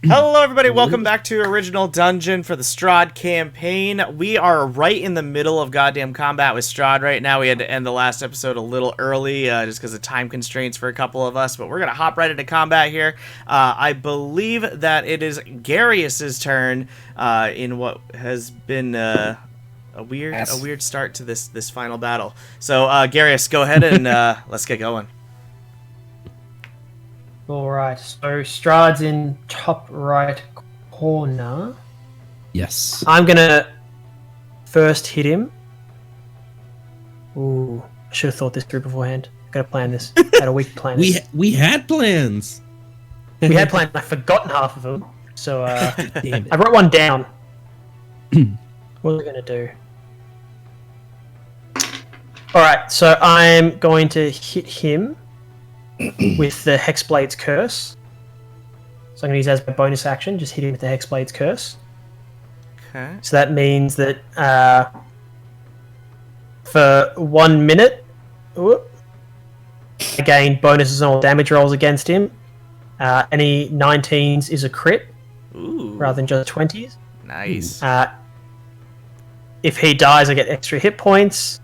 Hello everybody, welcome back to Original Dungeon for the Strahd campaign. We are right in the middle of goddamn combat with Strahd right now. We had to end the last episode a little early just because of time constraints for a couple of us, but we're going to hop right into combat here. I believe that it is Garyus' turn in what has been a weird start to this final battle. So Garyus, go ahead and let's get going. Alright, so Strahd's in top right corner. Yes. I'm gonna first hit him. Ooh, I should have thought this through beforehand. Gotta plan this. Had a week to plan this. We had plans. We had plans, I've forgotten half of them. So, Damn it. I wrote one down. What are we gonna do? Alright, so I'm going to hit him with the Hexblade's Curse. So I'm going to use that as my bonus action, just hit him with the Hexblade's Curse. Okay. So that means that for 1 minute, I gain bonuses on all damage rolls against him. Any 19s is a crit, rather than just 20s. Nice. If he dies, I get extra hit points.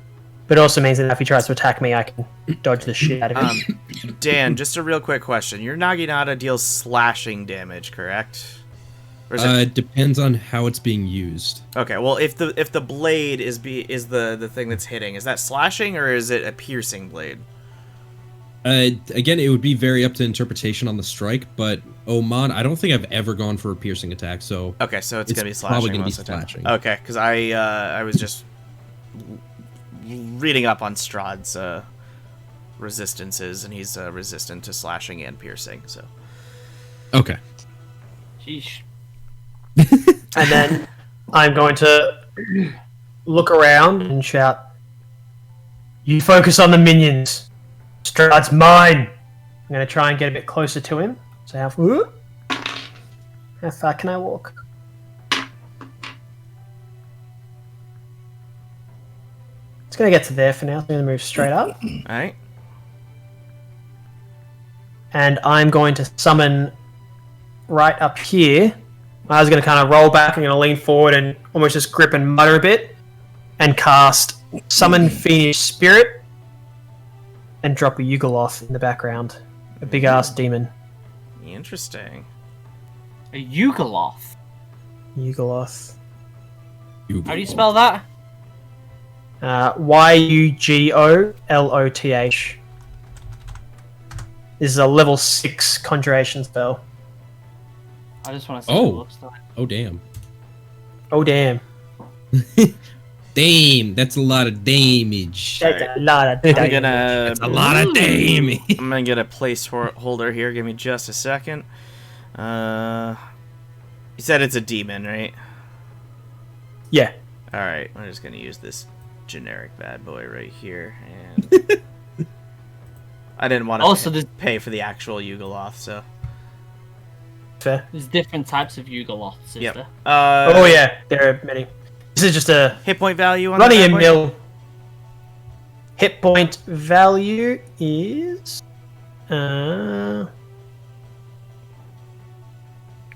But it also means that if he tries to attack me, I can dodge the shit out of him. Dan, just a real quick question. Your Naginata deals slashing damage, correct? Or is It depends on how it's being used. Okay, well, if the blade is the thing that's hitting, is that slashing or is it a piercing blade? Again, it would be very up to interpretation on the strike, but Oman, I don't think I've ever gone for a piercing attack, so... Okay, so it's gonna be slashing. Probably gonna be most of the time. slashing. Okay, because I was just reading up on Strahd's resistances, and he's resistant to slashing and piercing, so... Okay. Sheesh. And then I'm going to look around and shout, "You focus on the minions. Strahd's mine." I'm going to try and get a bit closer to him. So how far can I walk? It's going to get to there for now. I'm going to move straight up. Alright. And I'm going to summon right up here. I was going to kind of roll back. I'm going to lean forward and almost just grip and mutter a bit. And cast Summon Fiendish Spirit. And drop a Yugoloth in the background. A big-ass demon. Interesting. A Yugoloth. Yugoloth. How do you spell that? Yugoloth. This is a level 6 conjuration spell. I just want to see what it looks like. Oh, damn. Oh, damn. Damn, that's a lot of damage. That's a lot of I'm damage. gonna... That's a lot of damage. I'm gonna get a placeholder here. Give me just a second. You said it's a demon, right? Yeah. Alright, I'm just gonna use this generic bad boy right here. And I didn't want to pay for the actual Yugoloth, so... Fair. There's different types of Yugoloths, is Yep. there? Oh yeah, there are many. This is just a Hit point value on running the a bad boy? mill. Hit point value is...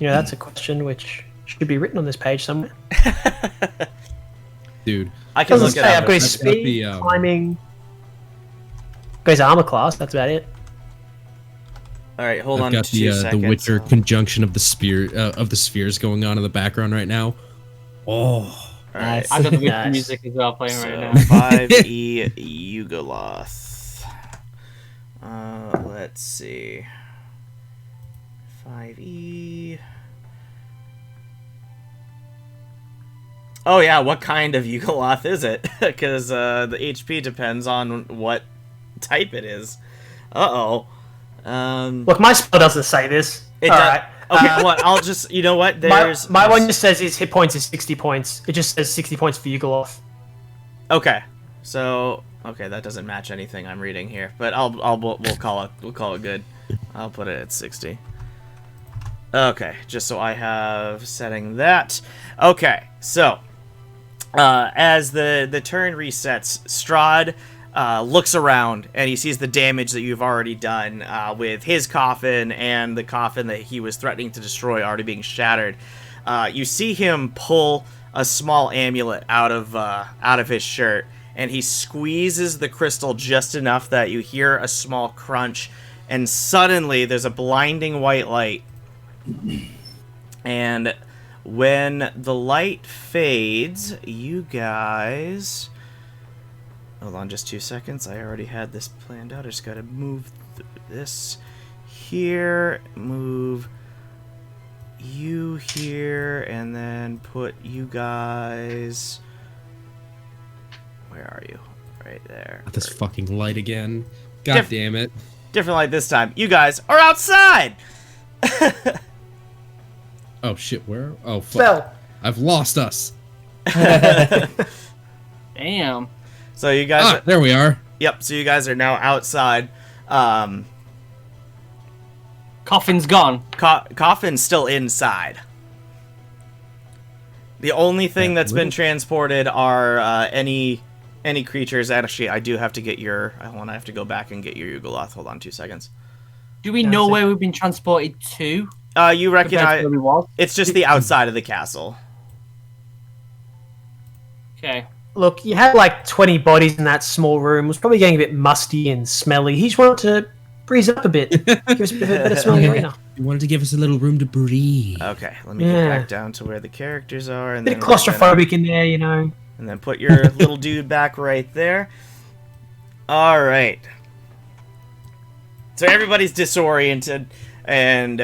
that's a question which should be written on this page somewhere. Dude. I can Doesn't look it say. up. I've got his That's not speed, the, climbing... Got his armor class, that's about it. Alright, hold I've on got 2 the seconds. Witcher conjunction of the spheres going on in the background right now. Oh. Alright, I got the Nice. music as well playing so right now. 5E Yugoloth. Let's see. 5E... Oh yeah, what kind of Yugoloth is it? Because the HP depends on what type it is. Uh-oh. Look, my spell doesn't say this. It Alright. Okay, well, I'll just... You know what? There's... My one just says his hit points is 60 points. It just says 60 points for Yugoloth. Okay. So... Okay, that doesn't match anything I'm reading here. But we'll call it good. I'll put it at 60. Okay, just so I have setting that. Okay, so... as the turn resets, Strahd looks around and he sees the damage that you've already done with his coffin and the coffin that he was threatening to destroy already being shattered. You see him pull a small amulet out of his shirt, and he squeezes the crystal just enough that you hear a small crunch, and suddenly there's a blinding white light. And when the light fades, you guys... Hold on just 2 seconds. I already had this planned out. I just gotta move this here, move you here, and then put you guys... Where are you? Right there. Not this fucking light again. God damn it. Different light this time. You guys are outside! Oh shit, where? Oh fuck. Spell. I've lost us. Damn. So you guys... There we are. Yep, so you guys are now outside. Coffin's gone. Coffin's still inside. The only thing that's been transported are any creatures. Actually, I do have to get your... Hold on, I have to go back and get your Yugoloth. Hold on 2 seconds. Do we know where we've been transported to? You recognize... Where we was? It's just the outside of the castle. Okay. Look, you had like 20 bodies in that small room. It was probably getting a bit musty and smelly. He just wanted to breeze up a bit. Give us a bit of a better smelling arena. You wanted to give us a little room to breathe. Okay, let me get back down to where the characters are. And Bit then of claustrophobic in there, you know. And then put your little dude back right there. All right. So everybody's disoriented, and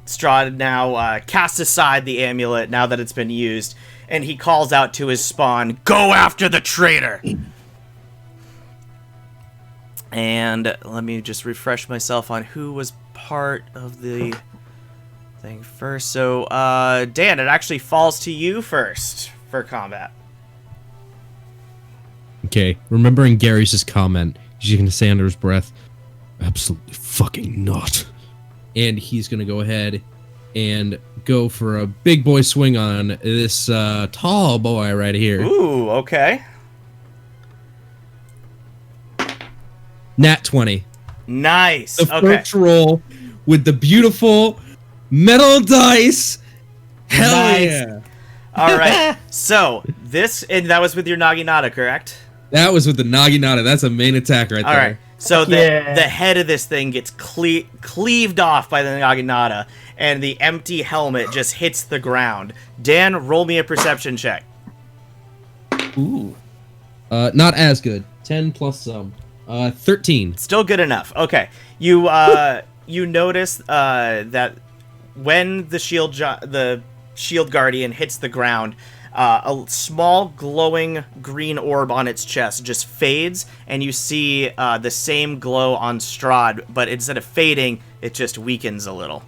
Strahd now casts aside the amulet now that it's been used, and he calls out to his spawn, "Go after the traitor!" And let me just refresh myself on who was part of the thing first. So, Dan, it actually falls to you first for combat. Okay, remembering Garyus' comment, he's going to say under his breath, "Absolutely fucking not." And he's going to go ahead and go for a big boy swing on this tall boy right here. Ooh, okay. Nat 20. Nice. The Okay. first roll with the beautiful metal dice. Hell Nice. yeah. All right. So, and that was with your Naginata, correct? That was with the Naginata. That's a main attack right All there. right. So the Yeah. head of this thing gets cleaved off by the Naginata, and the empty helmet just hits the ground. Dan, roll me a perception check. Ooh. Not as good. 10 plus some. 13. Still good enough. Okay. You you notice that when the shield guardian hits the ground, a small glowing green orb on its chest just fades, and you see the same glow on Strahd, but instead of fading, it just weakens a little.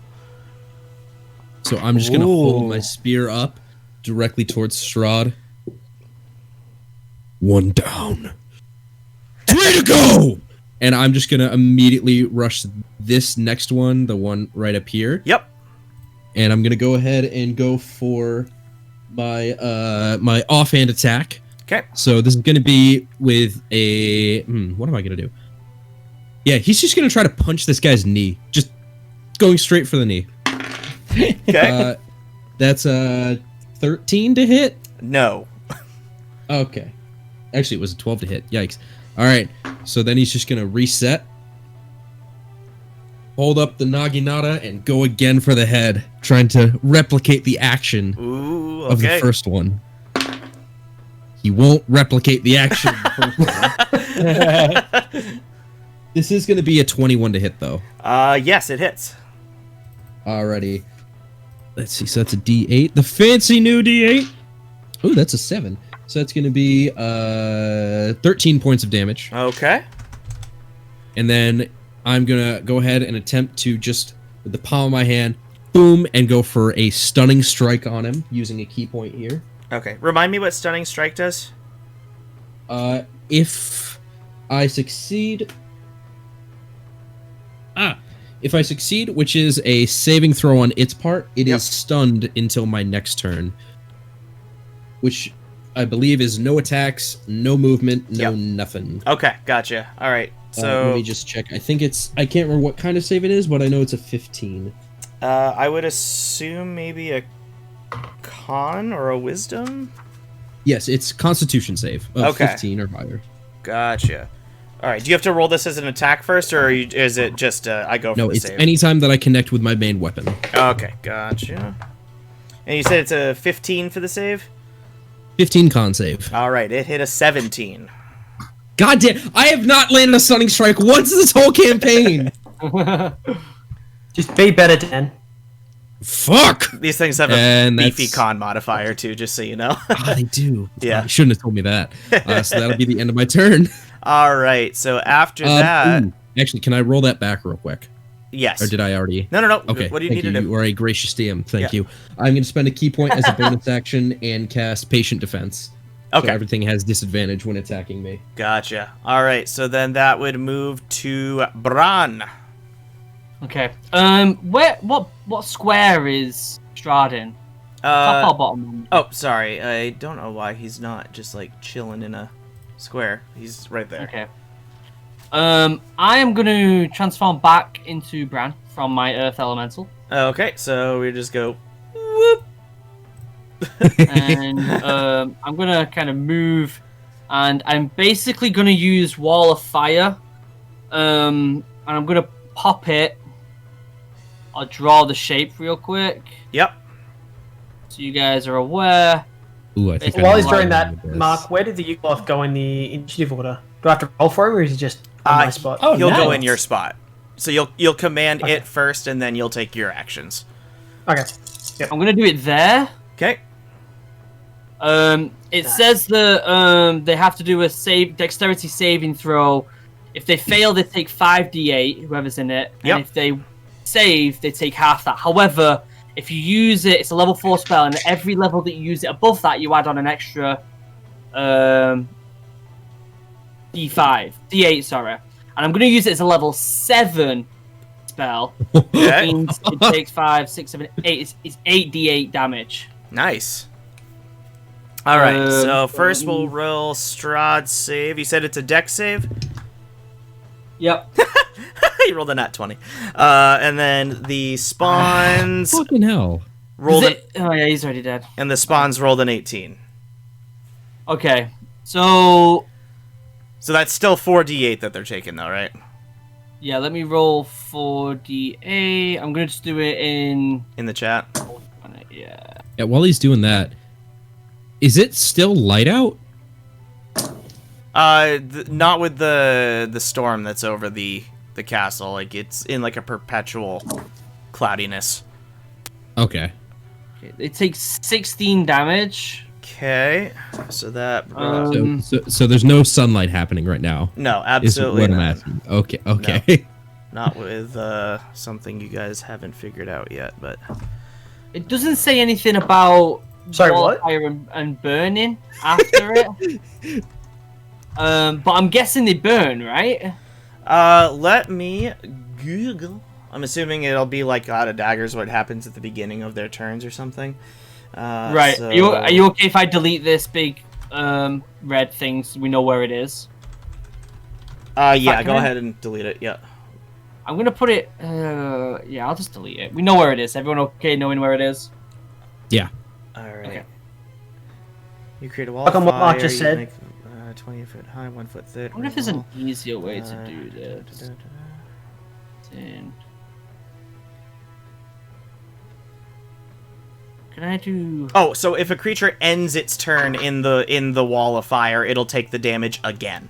So I'm just going to hold my spear up directly towards Strahd. One down. 3 to go! And I'm just going to immediately rush this next one, the one right up here. Yep. And I'm going to go ahead and go for my my offhand attack. Okay. So this is going to be with a... what am I going to do? Yeah, he's just going to try to punch this guy's knee. Just going straight for the knee. Okay. That's a 13 to hit? No. Okay. Actually, it was a 12 to hit. Yikes. All right. So then he's just going to reset. Hold up the Naginata and go again for the head, trying to replicate the action of the first one. He won't replicate the action of the first one. This is going to be a 21 to hit, though. Yes, it hits. Alrighty. Let's see. So that's a D8. The fancy new D8. Oh, that's a 7. So that's going to be 13 points of damage. Okay. And then I'm going to go ahead and attempt to just, with the palm of my hand, boom, and go for a stunning strike on him using a key point here. Okay. Remind me what Stunning Strike does? If I succeed... If I succeed, which is a saving throw on its part, it is stunned until my next turn. Which I believe, is no attacks, no movement, no nothing. Okay, gotcha. All right. So let me just check. I think it's. I can't remember what kind of save it is, but I know it's a 15. I would assume maybe a con or a wisdom. Yes, it's Constitution save of 15 or higher. Gotcha. All right. Do you have to roll this as an attack first, or is it just I go for no? The It's save? anytime that I connect with my main weapon. Okay, gotcha. And you said it's a 15 for the save? 15 con save. All right, it hit a 17. God damn! I have not landed a stunning strike once this whole campaign. Just be better, Dan. Fuck! These things have a beefy con modifier too, just so you know. They do. Yeah. You shouldn't have told me that. So that'll be the end of my turn. All right. So after that, actually, can I roll that back real quick? Yes. Or did I already? No. Okay. What do you Thank need to do? You are a gracious DM. Thank you. I'm going to spend a key point as a bonus action and cast Patient Defense. Okay. So everything has disadvantage when attacking me. Gotcha. All right. So then that would move to Bran. Okay. What square is Strahd in? Top or bottom? Oh, sorry. I don't know why he's not just like chilling in a square. He's right there. Okay. I am going to transform back into Bran from my Earth Elemental. Okay. So we just go whoop. And I'm going to kind of move, and I'm basically going to use Wall of Fire. And I'm going to pop it. I'll draw the shape real quick. Yep. So you guys are aware. Ooh, I think While he's doing that, Mark, where did the Yugoloth go in the initiative order? Do I have to roll for him, or is he just on my spot? He'll go in your spot. So you'll command it first, and then you'll take your actions. Okay. Yep. I'm going to do it there. Okay. It says that they have to do a dexterity saving throw. If they fail, they take 5d8, whoever's in it. And if they save, they take half that. However, if you use it, it's a level 4 spell, and every level that you use it above that, you add on an extra d8, sorry. And I'm going to use it as a level 7 spell. That means it takes 5, 6, 7, 8. It's 8d8 damage. Nice. All right, so first we'll roll Strahd's save. You said it's a dex save? Yep. You rolled a nat 20. And then the spawns... Fucking hell. Rolled Oh, yeah, he's already dead. And the spawns rolled an 18. Okay, so that's still 4d8 that they're taking, though, right? yeah, let me roll 4d8. I'm gonna just do it in the chat. Yeah. Yeah. While he's doing that, is it still light out? Not with the storm that's over the castle. Like it's in like a perpetual cloudiness. Okay. It takes 16 damage. Okay, so that. So there's no sunlight happening right now. No, absolutely not. Okay. No, not with something you guys haven't figured out yet, but. It doesn't say anything about what? and burning after it. But I'm guessing they burn, right? Let me Google. I'm assuming it'll be like God of Daggers, what happens at the beginning of their turns or something. Right. So... Are you okay if I delete this big red thing so we know where it is? Yeah, go ahead and delete it, yeah. I'm gonna put it, yeah, I'll just delete it. We know where it is. Everyone okay knowing where it is? Yeah. Alright. Okay. You create a wall Look of on what fire, Mark just you said. make 20 foot high, 1 foot thick. I wonder if there's an easier way to do this. Can I do... Oh, so if a creature ends its turn in the wall of fire, it'll take the damage again.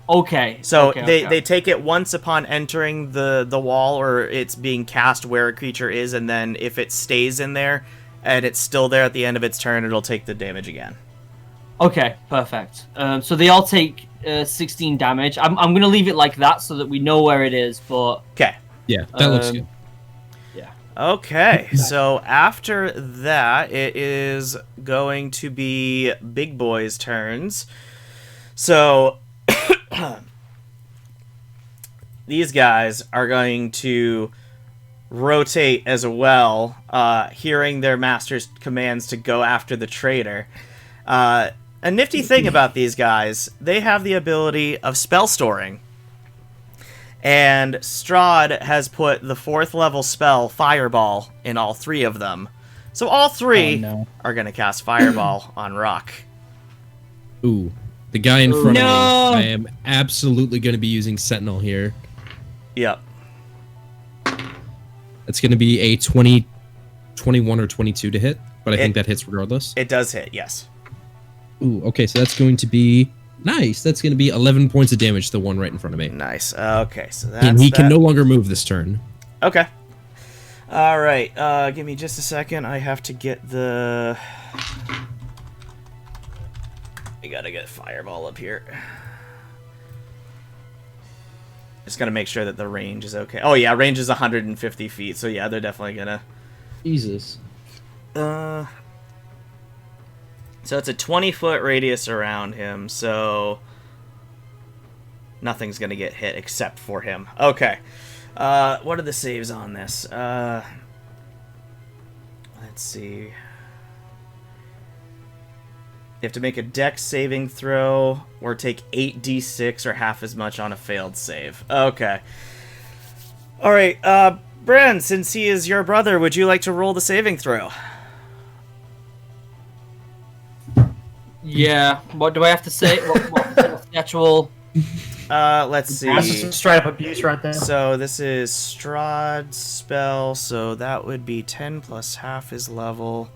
Okay. So they take it once upon entering the wall, or it's being cast where a creature is, and then if it stays in there and it's still there at the end of its turn, it'll take the damage again. Okay, perfect. So they all take 16 damage. I'm gonna leave it like that so that we know where it is. But okay. Yeah, that looks good. Yeah. Okay, so after that, it is going to be Big Boy's turns. So these guys are going to rotate as well, hearing their master's commands to go after the traitor. A nifty thing about these guys, they have the ability of spell storing. And Strahd has put the 4th level spell, Fireball, in all 3 of them. So all 3 are going to cast Fireball on Rock. Ooh. The guy in front of me, I am absolutely going to be using Sentinel here. Yep. It's going to be a 20, 21, or 22 to hit, but I think that hits regardless. It does hit, yes. Ooh, okay, so that's going to be... Nice. That's going to be 11 points of damage to the one right in front of me. Nice. Okay, so that's and he can no longer move this turn. Okay. All right. Give me just a second. I have to get the... I gotta get Fireball up here. Just gotta make sure that the range is okay. Oh yeah, range is 150 feet. So yeah, they're definitely gonna... Jesus. So it's a 20-foot radius around him, so nothing's going to get hit except for him. Okay. What are the saves on this? Let's see. You have to make a dex saving throw or take 8d6 or half as much on a failed save. Okay. All right. Bran, since he is your brother, would you like to roll the saving throw? Yeah. What do I have to say? What's the actual... Let's see. That's just some straight up abuse right there. So this is Strahd's spell, so that would be 10 plus half his level.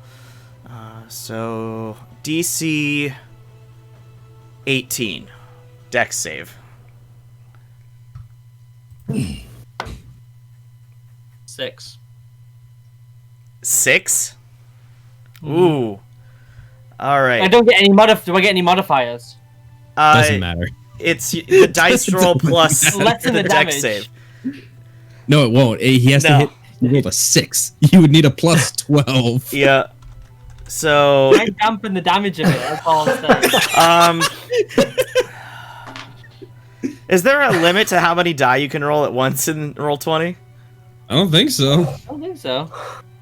So DC 18. Dex save. 6. 6? Ooh. All right. I don't get any do I get any modifiers? Doesn't matter. It's the dice roll plus Less than the the dex damage. save. No, it won't. He has to hit. He rolled a 6. You would need a plus 12. Yeah. So I dampen the damage of it. That's all I'm saying. Is there a limit to how many die you can roll at once in roll 20? I don't think so. I don't think so.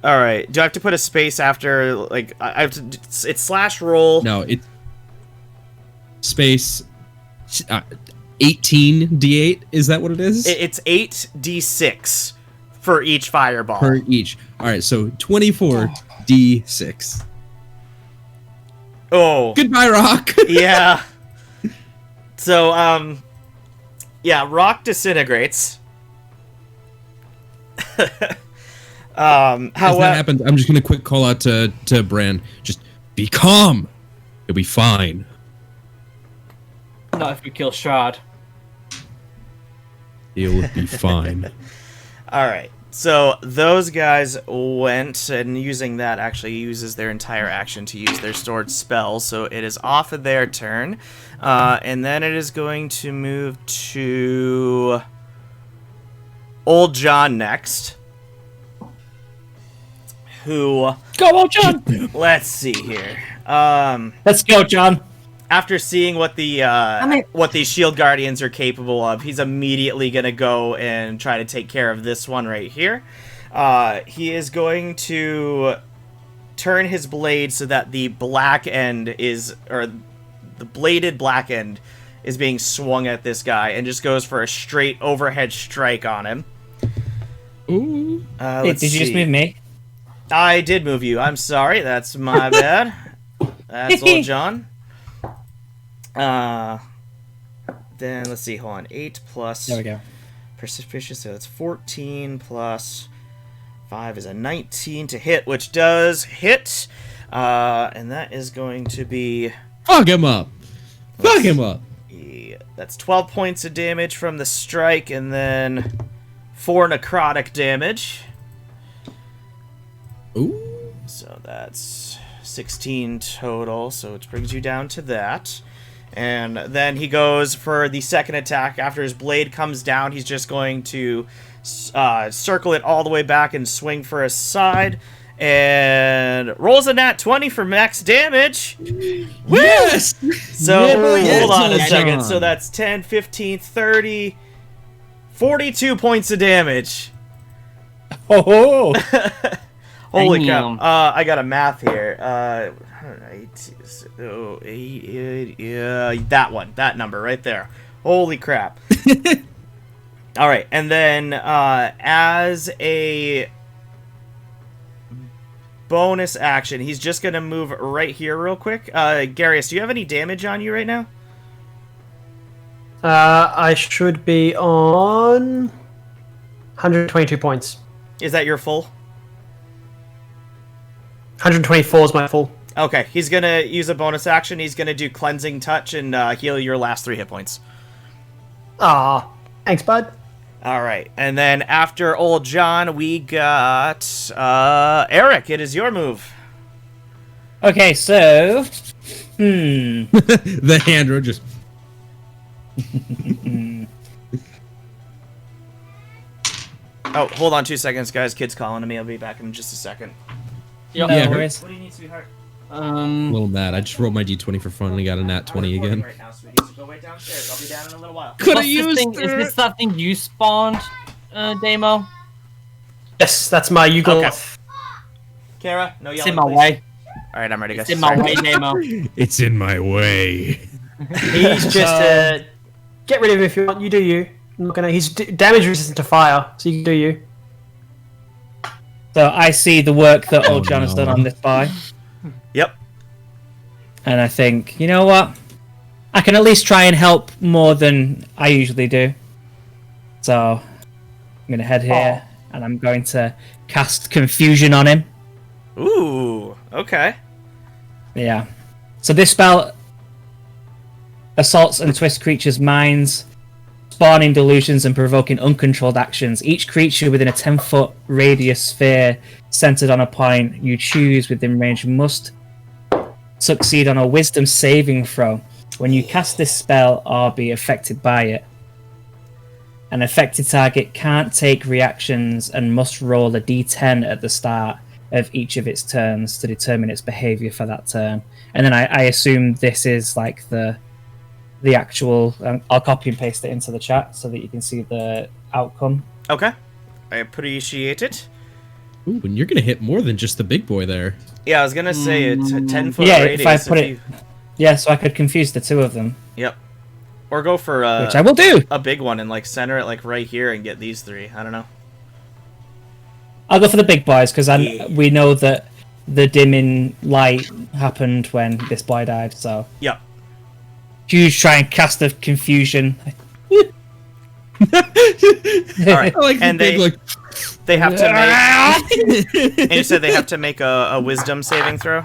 All right. Do I have to put a space after, like, I have to? It's slash roll. No, it's space 18d8. Is that what it is? It's 8d6 for each fireball. Per each. All right, so 24d6. Oh. Goodbye, Rock. Yeah. So, yeah, Rock disintegrates. As However, that happens, I'm just gonna quick call out to Bran. Just be calm. You'll be fine. Not if we kill Strahd. You'll be fine. all right. So those guys went, and using that actually uses their entire action to use their stored spell. So it is off of their turn, and then it is going to move to Old John next. Who? Go, Old John! Let's see here. Let's go, John. After seeing what the what these shield guardians are capable of, he's immediately gonna go and try to take care of this one right here. He is going to turn his blade so that the black end is, or the bladed black end is being swung at this guy, and just goes for a straight overhead strike on him. Ooh. Let's Did you just see. move me? I did move you. I'm sorry. That's my bad. That's Old John. Then let's see. Hold on. 8 plus. There we go. Proficiency. So that's 14 plus 5 is a 19 to hit, which does hit. And that is going to be. Fuck him up. Fuck him up. That's 12 points of damage from the strike, and then 4 necrotic damage. Ooh. So that's 16 total, so it brings you down to that. And then he goes for the second attack. After his blade comes down, he's just going to circle it all the way back and swing for a side. And rolls a nat 20 for max damage. Yes! So, Yes, hold on a John. second. So that's 10, 15, 30, 42 points of damage. Oh, Holy Damn. crap. I got a math here. That one. That number right there. Holy crap. All right. And then as a bonus action, he's just going to move right here real quick. Garyus, do you have any damage on you right now? I should be on 122 points. Is that your full? 124 is my full. Okay, he's gonna use a bonus action. He's gonna do Cleansing Touch and heal your last 3 hit points. Ah, thanks, bud. All right, and then after old John, we got Eric. It is your move. Okay, so... The hand roll just... Oh, hold on 2 seconds, guys. Kid's calling to me. I'll be back in just a second. Yep. No Yeah, worries. What do you need, sweetheart? a little mad. I just rolled my d20 for fun and I got a nat 20 again. Right now, sweetie, so go wait downstairs. I'll be down in a little while. Could What's this thing? Is this that thing you spawned, Damo? Yes, that's my Yugoloth. Kara, no It's yelling, in my please. way. All right, I'm ready, guys. It's in my Sorry. way, Damo. It's in my way. He's just get rid of him if you want. You do you. I'm not gonna. He's damage resistant to fire, so you can do you. So I see the work that Oh, old John has no. done on this boy, Yep. and I think, you know what? I can at least try and help more than I usually do. So I'm going to head here, and I'm going to cast Confusion on him. Ooh. Okay. Yeah. So this spell assaults and twists creatures' minds, spawning delusions and provoking uncontrolled actions. Each creature within a 10-foot radius sphere centered on a point you choose within range must succeed on a wisdom saving throw when you cast this spell or be affected by it. An affected target can't take reactions and must roll a d10 at the start of each of its turns to determine its behavior for that turn. And then I assume this is like the actual... I'll copy and paste it into the chat so that you can see the outcome. Okay. I appreciate it. Ooh, and you're gonna hit more than just the big boy there. Yeah, I was gonna say it's a 10-foot Yeah, radius. if I put it... you- Yeah, so I could confuse the two of them, Yep. Or go for which I will do. a big one and like center it like right here and get these 3. I don't know. I'll go for the big boys because Yeah. we know that the dimming light happened when this boy died. So Yep. huge, try and cast the confusion. All right. I like And the big, like... They have to make. And you said they have to make a wisdom saving throw.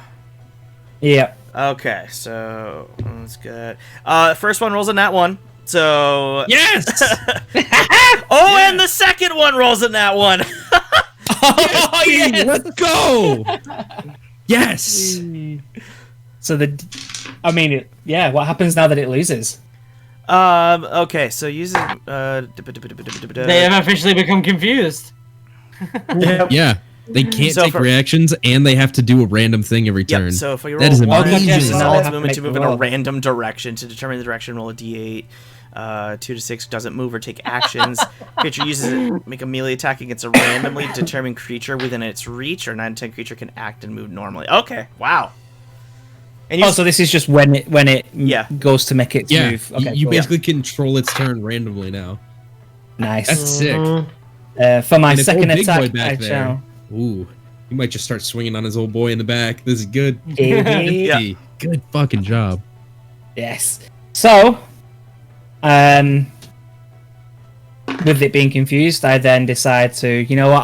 Yeah. Okay, so that's good. First one rolls a nat 1. So Yes! oh, and the second one rolls a nat 1. Oh yes. Let's go! Yes! So yeah. What happens now that it loses? Okay, so using They have officially become confused. Yep. Yeah. They can't So take for- reactions, and they have to do a random thing every turn. Yep, so if we roll That is one, amazing. use Now they its have to movement make to the move in a roll. random direction. To determine the direction, roll a d8. 2 to 6 doesn't move or take actions. Creature uses it, make a melee attack against a randomly determined creature within its reach, or 9 to 10 creature can act and move normally. Okay, wow. And So this is just when it Yeah. goes to make its Yeah, move. Okay, you cool. basically control its turn randomly now. Nice. That's sick. For my And if second old big boy attack, back I there- shall. Ooh, he might just start swinging on his old boy in the back. This is good. Yeah. Good fucking job. Yes. So, with it being confused, I then decide to, you know what,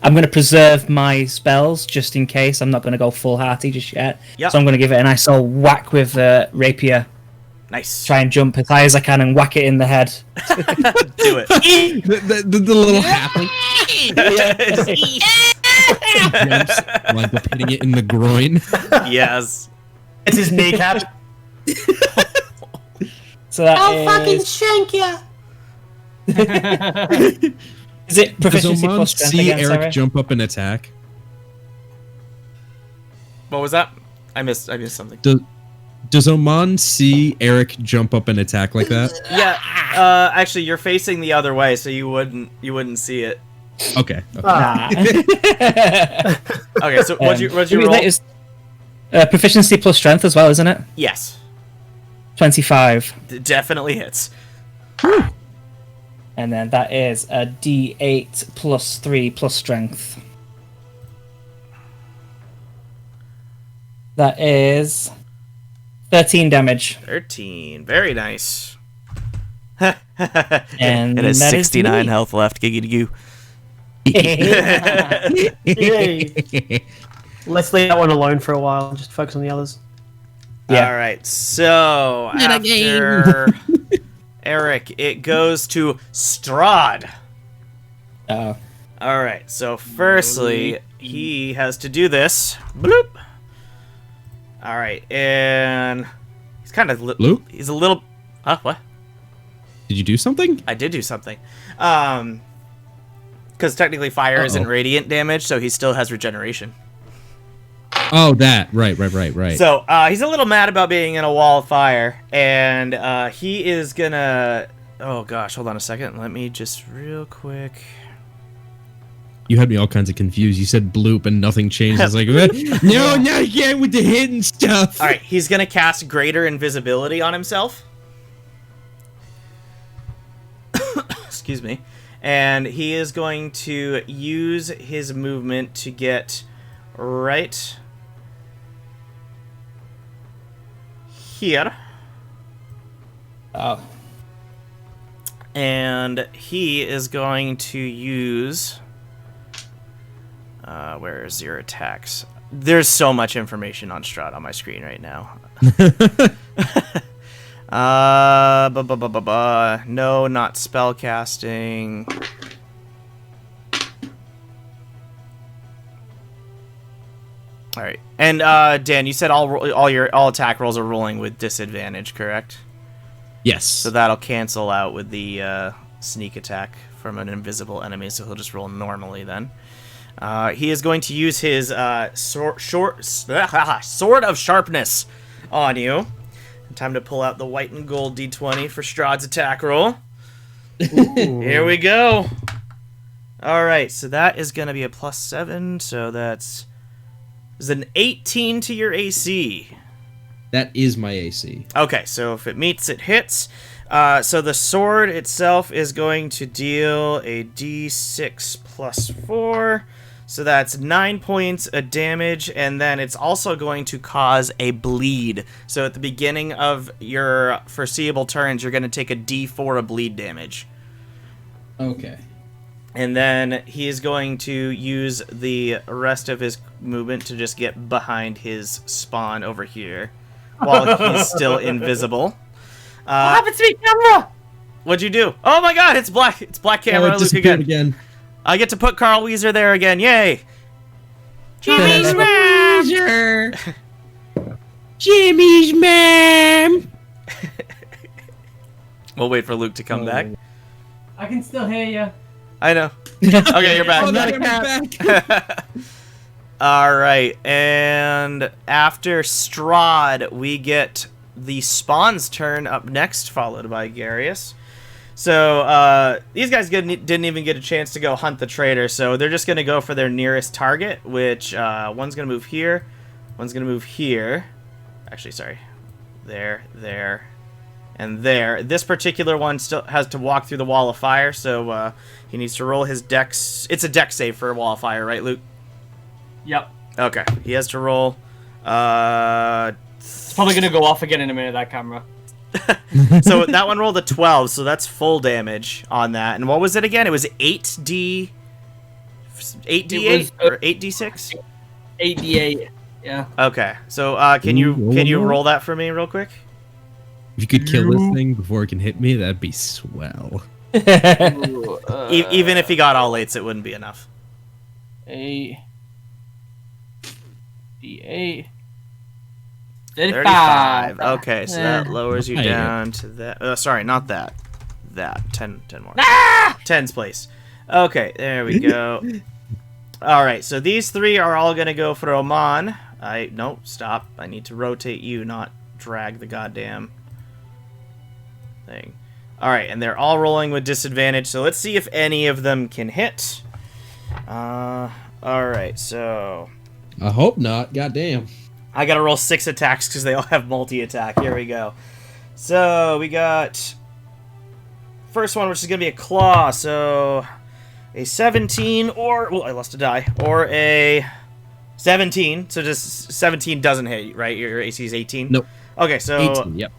I'm going to preserve my spells just in case. I'm not going to go full hearty just yet. Yep. So I'm going to give it a nice old whack with the rapier. Nice. Try and jump as high as I can and whack it in the head. Do it. The little halfling jumps, winds up hitting it in the groin. Yes. It's his kneecap. So that is... shank ya. Is it Does proficiency Oman plus strength see again, Eric sorry? jump up and attack? What was that? I missed something. Does Oman see Eric jump up and attack like that? Yeah. Actually, you're facing the other way, so you wouldn't see it. Okay. Nah. Okay, so what'd you roll? It's, proficiency plus strength as well, isn't it? Yes. 25. Definitely hits. And then that is a D8 plus 3 plus strength. That is 13 damage. 13. Very nice. And it has that 69 health left. Giggity goo. Yay. Let's leave that one alone for a while and just focus on the others. Yeah. All right. So after Eric, it goes to Strahd. Oh. All right. So firstly, he has to do this. Bloop. All right, and he's kind of Bloop? He's a little. What? Did you do something? I did do something. Because technically fire isn't radiant damage, so he still has regeneration. Oh, that. Right. So he's a little mad about being in a wall of fire, and he is gonna. Oh gosh, hold on a second. Let me just real quick. You had me all kinds of confused. You said bloop and nothing changed. I was like, no, not again with the hidden stuff. All right, he's gonna cast Greater Invisibility on himself. Excuse me. And he is going to use his movement to get right here. Oh. And he is going to use... where is your attacks? There's so much information on Strahd on my screen right now. No, not spellcasting. All right, and Dan, you said all attack rolls are rolling with disadvantage, correct? Yes. So that'll cancel out with the sneak attack from an invisible enemy, so he'll just roll normally then. He is going to use his sword of sharpness on you. Time to pull out the white and gold d20 for Strahd's attack roll. Here we go. All right, so that is going to be a +7, so that's an 18 to your AC. That is my AC. Okay, so if it meets, it hits. So the sword itself is going to deal a d6 + 4. So that's 9 points of damage, and then it's also going to cause a bleed. So at the beginning of your foreseeable turns, you're going to take a d4 of bleed damage. Okay. And then he is going to use the rest of his movement to just get behind his spawn over here while he's still invisible. What happened to me, camera? What'd you do? Oh my god, it's black. It's black camera. Luke again. I get to put Carl Weezer there again. Yay! Jimmy's Weezer! Jimmy's ma'am! We'll wait for Luke to come back. I can still hear you. I know. Okay, you're back. Oh, back. All right, and after Strahd, we get the Spawn's turn up next, followed by Garyus. So these guys didn't even get a chance to go hunt the traitor, so they're just going to go for their nearest target, which one's going to move here, one's going to move here. Actually, sorry. There, and there. This particular one still has to walk through the wall of fire, so he needs to roll his dex. It's a dex save for a wall of fire, right, Luke? Yep. Okay, he has to roll. It's probably going to go off again in a minute, that camera. So that one rolled a 12, so that's full damage on that. And what was it again? It was 8d8 or 8d6? 8d8. Yeah. Okay. So can you roll that for me real quick? If you could kill this thing before it can hit me, that'd be swell. Even if he got all 8s, it wouldn't be enough. 8d8. 35. Okay, so that lowers you down to that. Sorry, not that. That. 10 more. 10's place. Okay, there we go. Alright, so these three are all going to go for Oman. No, stop. I need to rotate you, not drag the goddamn thing. Alright, and they're all rolling with disadvantage, so let's see if any of them can hit. Alright, so... I hope not. Goddamn. I gotta roll 6 attacks because they all have multi-attack. Here we go. So we got first one, which is gonna be a claw. So a 17 or I lost a die or a 17. So just 17 doesn't hit, right? Your AC is 18. Nope. Okay, so 18. Yep.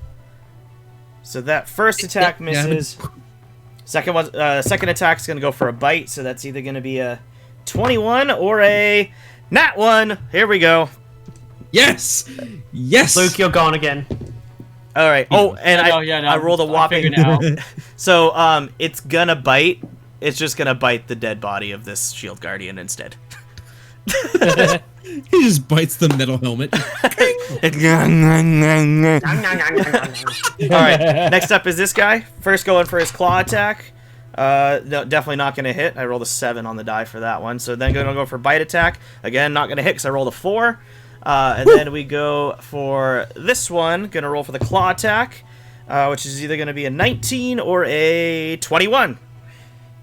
So that first attack misses. Second attack is gonna go for a bite. So that's either gonna be a 21 or a nat 1. Here we go. Yes. Yes. Luke, you're gone again. All right. Oh, and I rolled a I whopping. figured it out. So it's gonna bite. It's just gonna bite the dead body of this shield guardian instead. He just bites the metal helmet. All right. Next up is this guy. First going for his claw attack. No, definitely not gonna hit. I rolled a 7 on the die for that one. So then gonna go for bite attack. Again, not gonna hit because I rolled a 4. And then we go for this one. Gonna roll for the claw attack, which is either gonna be a 19 or a 21.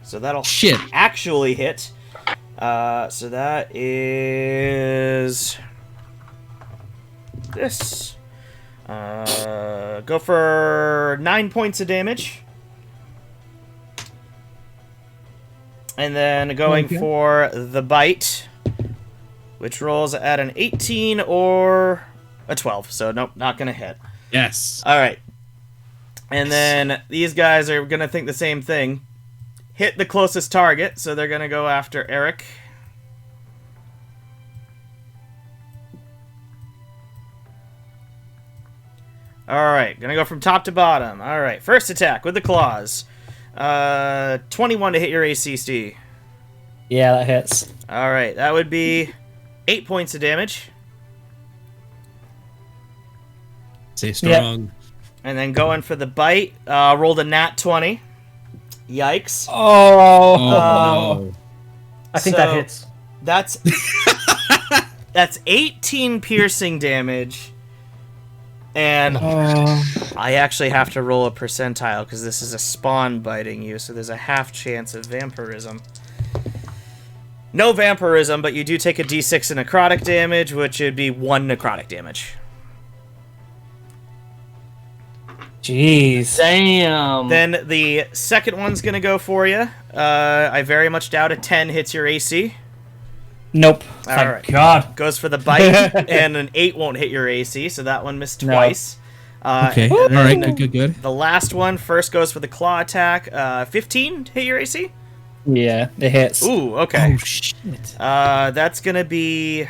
So that'll actually hit. So that is this. Go for 9 points of damage. And then going for the bite, which rolls at an 18 or a 12. So nope, not gonna hit. Yes. All right. And then these guys are gonna think the same thing. Hit the closest target, so they're gonna go after Eric. All right, gonna go from top to bottom. All right, first attack with the claws. 21 to hit your AC, Steve. Yeah, that hits. All right, that would be 8 points of damage. Stay strong. Yep. And then going for the bite, rolled a nat 20. Yikes. Oh no. I think that hits. That's 18 piercing damage. And I actually have to roll a percentile because this is a spawn biting you, so there's a half chance of vampirism. No vampirism, but you do take a d6 of necrotic damage, which would be 1 necrotic damage. Jeez. Damn. Then the second one's going to go for you. I very much doubt a 10 hits your AC. Nope. All Thank right. God. Goes for the bite, and an 8 won't hit your AC, so that one missed No. twice. Okay. And All right. then Good. The last one first goes for the claw attack. 15 hit your AC? Yeah, it hits. Ooh, okay. Oh shit. That's going to be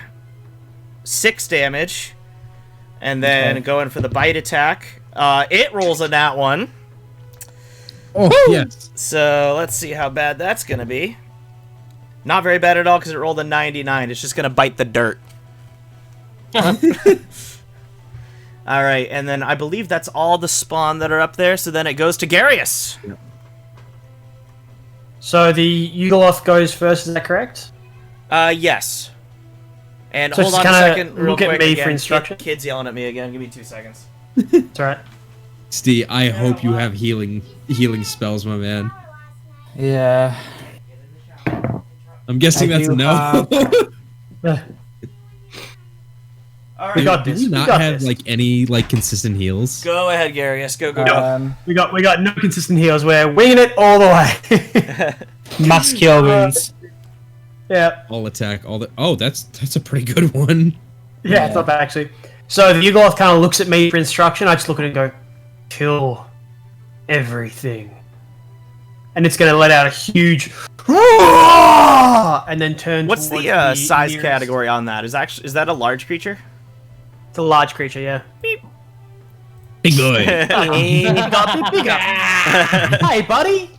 6 damage. And then going for the bite attack. It rolls a nat 1. Oh yes. So let's see how bad that's going to be. Not very bad at all because it rolled a 99. It's just going to bite the dirt. All right, and then I believe that's all the spawn that are up there. So then it goes to Garyus. Yep. So the Yugoloth goes first, is that correct? Yes. And So hold just on a kinda second, real look at quick. me again. for instruction. Kid's yelling at me again. Give me 2 seconds. It's alright. Steve, I hope you have healing spells, my man. Yeah. I'm guessing I that's a do no. All We right, got Do this. we We not got have this. like any like consistent heals? go ahead, Garyus. Go. We got no consistent heals. We're winging it all the way. Mascule Wounds. Yeah. All attack, all the. Oh, that's a pretty good one. Yeah, it's not bad actually. So the Yugoloth kind of looks at me for instruction. I just look at it and go, kill everything. And it's going to let out a huge and then turn What's towards the size nearest- category on that? Is that a large creature? It's a large creature, yeah. Big boy. He got a bit bigger. Hey, buddy.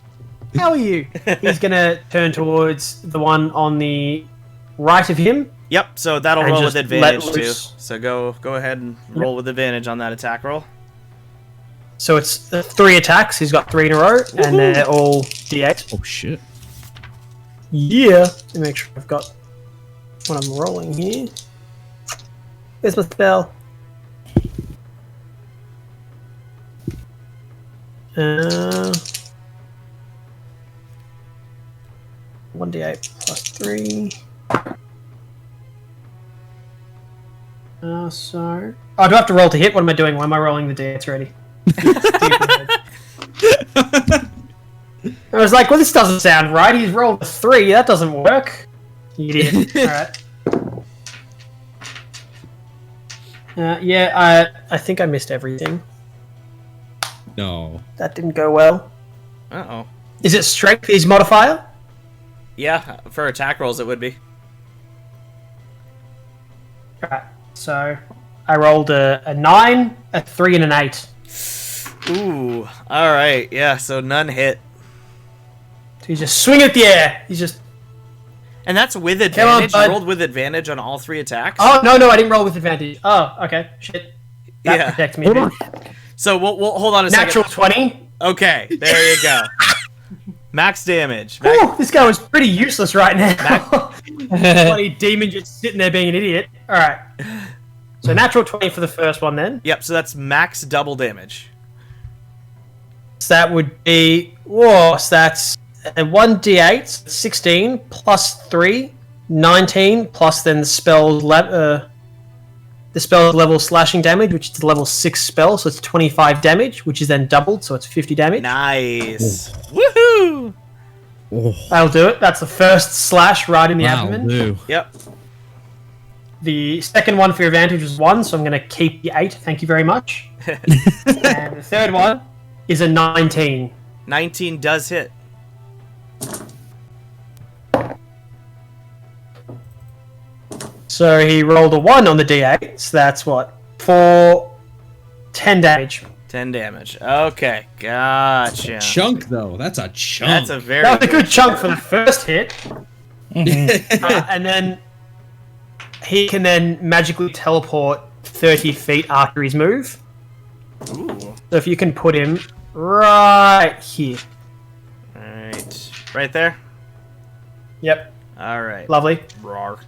How are you? He's going to turn towards the one on the right of him. Yep. So that'll And roll with just advantage let too. loose. So go ahead and roll with advantage on that attack roll. So it's 3 attacks. He's got 3 in a row, and they're all d8. Oh shit. Yeah. Let me make sure I've got what I'm rolling here. Here's my spell. 1d8 plus 3. So... Oh, do I have to roll to hit? What am I doing? Why am I rolling the d8s already? I was like, well, this doesn't sound right. He's rolled a 3. That doesn't work. You idiot. Alright. I think I missed everything. No. That didn't go well. Uh-oh. Is it strength, his modifier? Yeah, for attack rolls it would be. Alright, so I rolled a 9, a 3, and an 8. Ooh, alright, yeah, so none hit. So he's just swinging at the air. He's just... And that's with advantage? On, you rolled with advantage on all 3 attacks? Oh, no, I didn't roll with advantage. Oh, okay, shit. That protects me. So we'll hold on a Natural second. 20. Okay, there you go. Max damage. Ooh, this guy was pretty useless right now. Bloody demon just sitting there being an idiot. Alright. So natural 20 for the first one then. Yep, so that's max double damage. So that would be... Whoa, so that's a 1d8, 16, plus 3, 19, plus then the spell's level slashing damage, which is the level 6 spell, so it's 25 damage, which is then doubled, so it's 50 damage. Nice. Woohoo! Oh, That'll do it. That's the first slash right in the abdomen. do. Yep. The second one for your advantage was 1, so I'm going to keep the 8. Thank you very much. And the third one is a 19. 19 does hit. So he rolled a 1 on the d8, so that's what? 10 damage. 10 damage. Okay, gotcha. Chunk, though. That's a chunk. That's a very That was a good chunk for the first hit. And then he can then magically teleport 30 feet after his move. Ooh. So if you can put him right here. Alright. Right there? Yep, Alright. lovely. Rawr.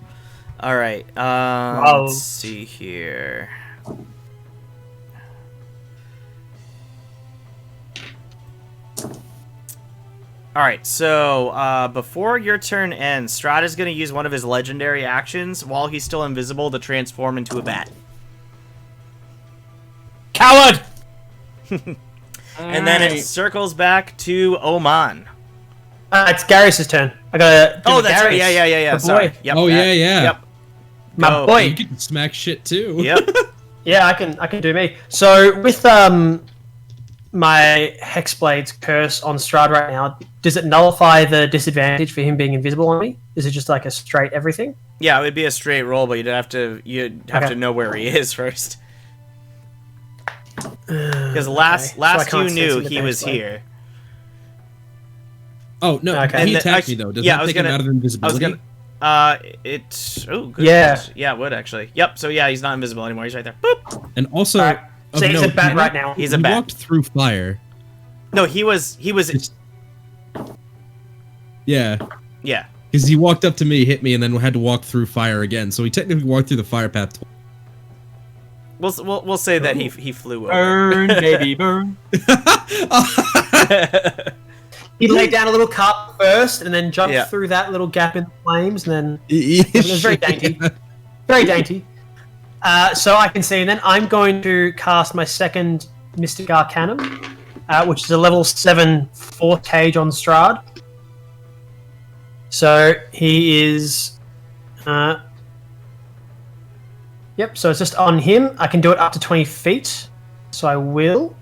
Alright, let's see here. Alright, so before your turn ends, Strahd is going to use one of his legendary actions while he's still invisible to transform into a bat. Coward! And then it circles back to Oman. It's Garyus' turn. I gotta. Oh, that's right. Garyus, Yeah. the Sorry. boy. Yep, Oh, yeah. Yep. My Go. boy. You can smack shit, too. Yep. Yeah, I can do me. So with my Hexblade's curse on Strahd right now, does it nullify the disadvantage for him being invisible on me? Is it just like a straight everything? Yeah, it would be a straight roll, but you'd have to know where he is first. Because last So I you can't knew sense he the was Hexblade. here. Oh, no. Okay. He And attacked then- me, though. Does yeah, I that was take him gonna- out of invisibility? Oh, good. Yeah. Question. Yeah, it would actually. Yep. So yeah, he's not invisible anymore. He's right there. Boop. And also... Alright. of So he's note, a bat he right walked- now. He's a he bat. walked through fire. No, he was. Yeah. Yeah. Because he walked up to me, hit me, and then had to walk through fire again. So he technically walked through the fire path. We'll say that he flew over. Burn, baby, burn. He laid down a little cup first, and then jumped Yeah. through that little gap in the flames, and then it was very dainty. Very dainty. So I can see, and then I'm going to cast my second Mystic Arcanum, which is a level 7 4th cage on Strahd. So he is... Yep, so it's just on him. I can do it up to 20 feet, so I will.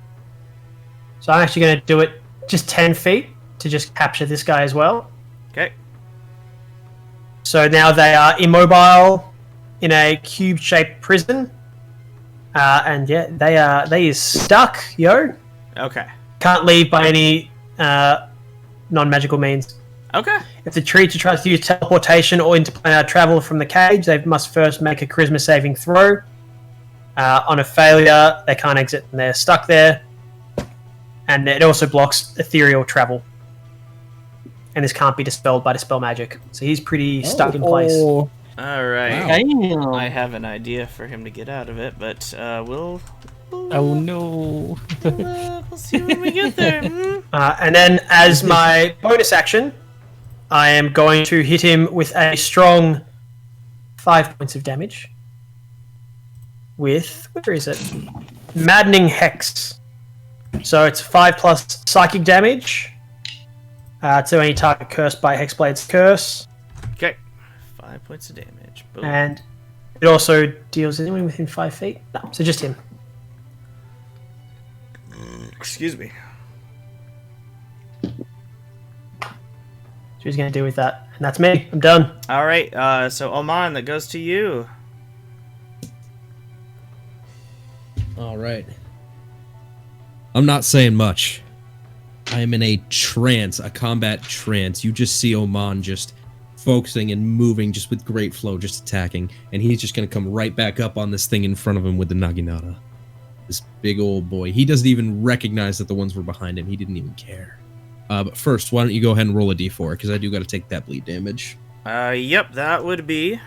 So I'm actually going to do it just 10 feet to just capture this guy as well. Okay. So now they are immobile in a cube-shaped prison. And yeah, they is stuck, yo. Okay. Can't leave by any non-magical means. Okay. If the creature tries to use teleportation or interplanar travel from the cage, they must first make a charisma saving throw. On a failure, they can't exit and they're stuck there. And it also blocks ethereal travel. And this can't be dispelled by dispel magic. So he's pretty stuck in place. All right. Wow. I have an idea for him to get out of it, but we'll Oh no. we'll see when we get there. And then as my bonus action, I am going to hit him with a strong 5 points of damage. with, where is it? Maddening Hex. So it's 5+ psychic damage to any target cursed by Hexblade's curse. Okay. 5 points of damage. Boom. And it also deals anyone within 5 feet. No, so just him. Excuse me. So he's going to deal with that. And that's me. I'm done. All right. So Oman, that goes to you. All right. I'm not saying much. I am in a trance, a combat trance. You just see Oman just focusing and moving just with great flow, just attacking. And he's just going to come right back up on this thing in front of him with the Naginata. This big old boy. He doesn't even recognize that the ones were behind him. He didn't even care. But first, why don't you go ahead and roll a d4, because I do got to take that bleed damage. Yep, that would be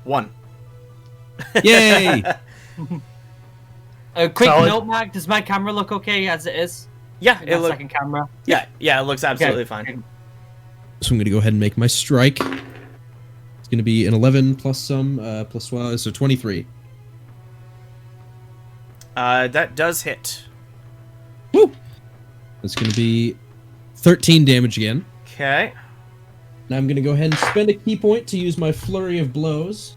1. Yay! A quick Solid. note, Mac. Does my camera look okay as it is? Yeah, In it that looks. second camera. Yeah, it looks absolutely Okay. fine. So I'm going to go ahead and make my strike. It's going to be an 11 plus some, plus 12, so 23. That does hit. Woo! That's going to be 13 damage again. Okay. Now I'm going to go ahead and spend a key point to use my flurry of blows.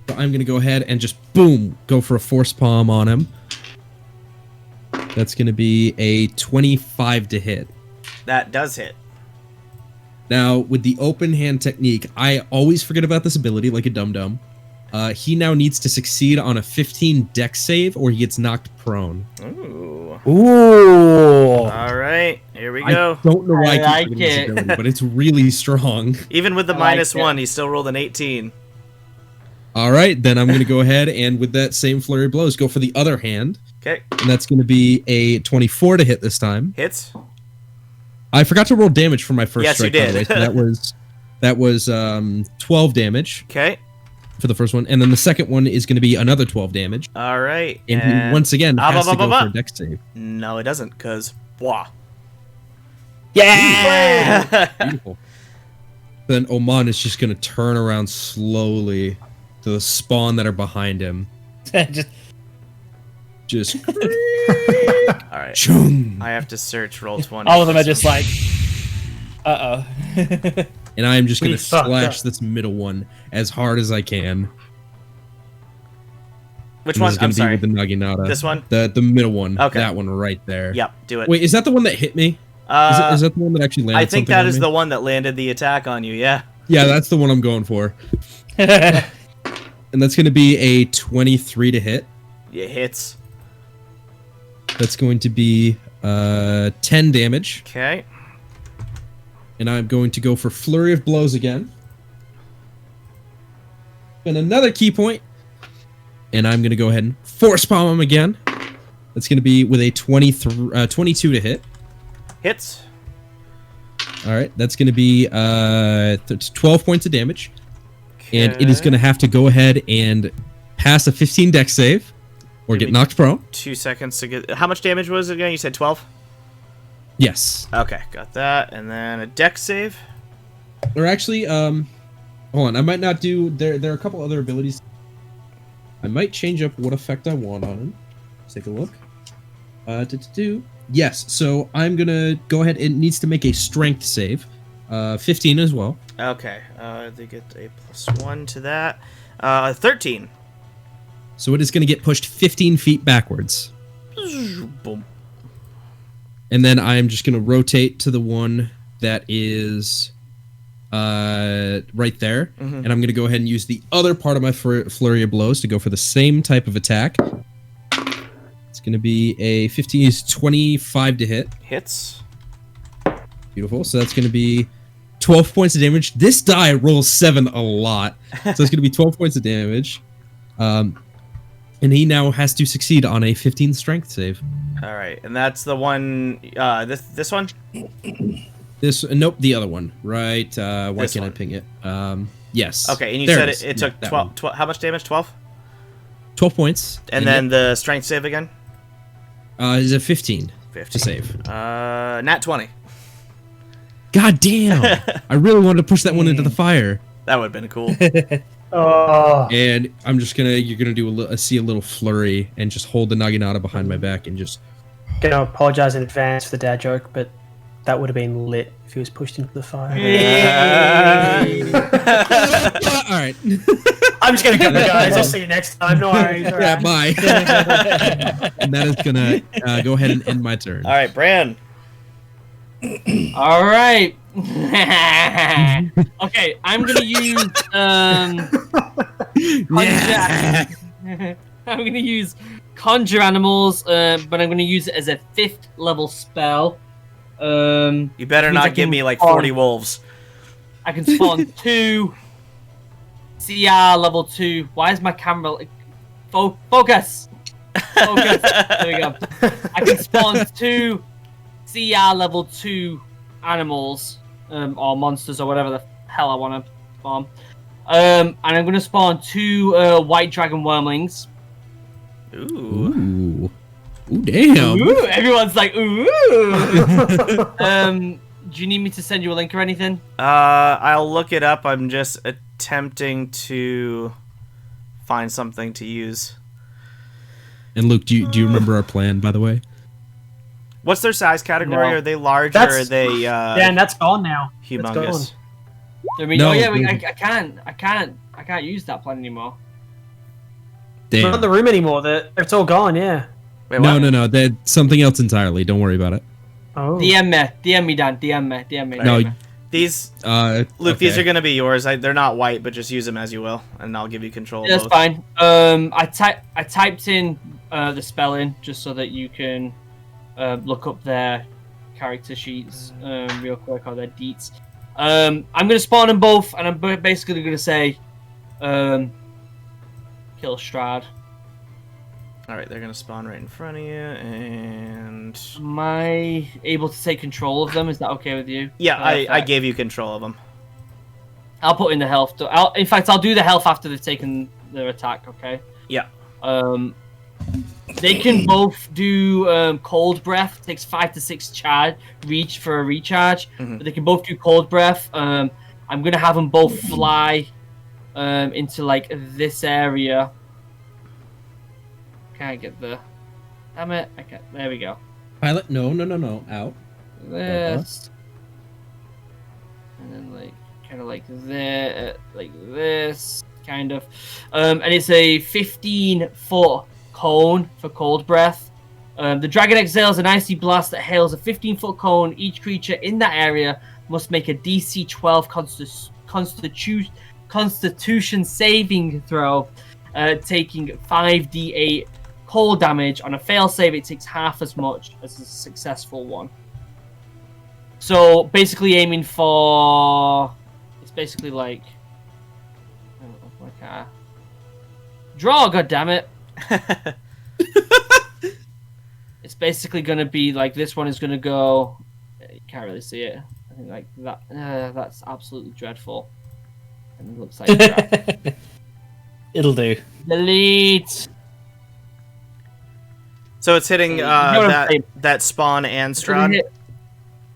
So I'm going to go ahead and just, boom, go for a force palm on him. That's going to be a 25 to hit. That does hit. Now, with the open hand technique, I always forget about this ability like a dum-dum. He now needs to succeed on a 15 dex save or he gets knocked prone. Ooh. Ooh. All right, here we go. I don't know why I I keep like forgetting this it. ability, but it's really strong. Even with the I like -1, it. he still rolled an 18. All right, then I'm going to go ahead and with that same flurry of blows, go for the other hand. Okay, And that's going to be a 24 to hit this time. hits. I forgot to roll damage for my first Yes, you strike. By the did. way, so that was 12 damage Okay, for the first one, and then the second one is going to be another 12 damage. all right. And he once again has to go for a dex save. No, it doesn't, because blah. Yeah. Beautiful. Then Oman is just going to turn around slowly to the spawn that are behind him. Just All right. chung. I have to search roll 20. All of them are just like, uh oh. And I am just going We to fucked slash up. this middle one as hard as I can. Which And one? this is I'm gonna be sorry. with the Naginata. This one? The middle one. Okay. That one right there. Yep, do it. Wait, is that the one that hit me? Is that the one that actually landed? I think something that on is me? the one that landed the attack on you, yeah. Yeah, that's the one I'm going for. And that's going to be a 23 to hit. It hits. That's going to be 10 damage. Okay. And I'm going to go for Flurry of Blows again. And another key point. And I'm going to go ahead and Force Palm him again. That's going to be with a 22 to hit. Hits. All right, that's going to be 12 points of damage. And it is Okay. going to have to go ahead and pass a 15 dex save or Give get me- knocked prone. 2 seconds to get... How much damage was it again? You said 12? Yes. Okay, got that. And then a dex save. Or actually, hold on. I might not do... There are a couple other abilities. I might change up what effect I want on him. Let's take a look. Yes, so I'm going to go ahead. It needs to make a strength save. 15 as well. Okay, they get a +1 to that. 13. So it is going to get pushed 15 feet backwards. Boom. And then I'm just going to rotate to the one that is right there. Mhm. And I'm going to go ahead and use the other part of my flurry of blows to go for the same type of attack. It's going to be a 15 is 25 to hit. Hits. Beautiful. So that's going to be 12 points of damage. This die rolls 7 a lot. So it's going to be 12 points of damage. And he now has to succeed on a 15 strength save. All right, and that's the one... this one? This nope, the other one. Right. Why This can't I one. ping it? Yes. Okay, and you There said is. it Yeah, took that 12, one. how much damage? 12? 12 points. And then the strength save again? Is it 15 15. to save? Nat 20. God damn! I really wanted to push that one into the fire. That would have been cool. Oh. And you're gonna do a little flurry and just hold the Naginata behind my back and just. Gonna apologize in advance for the dad joke, but that would have been lit if he was pushed into the fire. All right. I'm just gonna go, guys. I'll see you next time. No worries. All Yeah, right. bye. And that is gonna go ahead and end my turn. All right, Bran. All right. Okay, I'm gonna use Yeah. I'm gonna use Conjure Animals, but I'm gonna use it as a 5th level spell. You better means not I give can me like spawn- 40 wolves. I can spawn 2 CR level 2. Why is my camera like focus? Focus. There we go. I can spawn 2 CR level 2 animals, or monsters, or whatever the hell I want to spawn. And I'm going to spawn 2 white dragon wormlings. Ooh. Ooh, damn. Ooh, everyone's like, ooh. Do you need me to send you a link or anything? I'll look it up. I'm just attempting to find something to use. And Luke, do you remember our plan, by the way? What's their size category? No. Are they large or are they Dan, that's gone now. humongous? I mean, No. oh yeah, I can't use that plan anymore. It's not Damn. in the room anymore. It's all gone. Yeah. Wait, No, what? no, no. That's something else entirely. Don't worry about it. Oh. DM me, Dan. DM me. No, These, Luke, these are gonna be yours. They're not white, but just use them as you will, and I'll give you control. Yeah, of that's both. fine. I typed in the spelling just so that you can look up their character sheets real quick, or their deets. I'm gonna spawn them both, and I'm basically gonna say, kill Strahd. All right, they're gonna spawn right in front of you, and Am I able to take control of them? Is that okay with you? yeah, I Perfect. gave you control of them. I'll put in the health. In fact, I'll do the health after they've taken their attack. Okay. Yeah. They can both do cold breath. Takes 5 to 6 charge for a recharge. Mhm. But they can both do cold breath. I'm gonna have them both fly into like this area. Can't get the. Damn it! Okay, there we go. Pilot, no. Out. This. And then like kind of like this, kind of. And it's a 15-foot cone for cold breath. The dragon exhales an icy blast that hails a 15-foot cone. Each creature in that area must make a DC 12 Constitution saving throw, taking 5d8 cold damage. On a fail save, it takes half as much as a successful one. So basically aiming for, it's basically like a draw, goddammit. It's basically going to be like, this one is going to go, you can't really see it, I think like that. That's absolutely dreadful. And it looks like crap. It'll do. Delete. So it's hitting You know what I'm saying. that spawn and Strahd.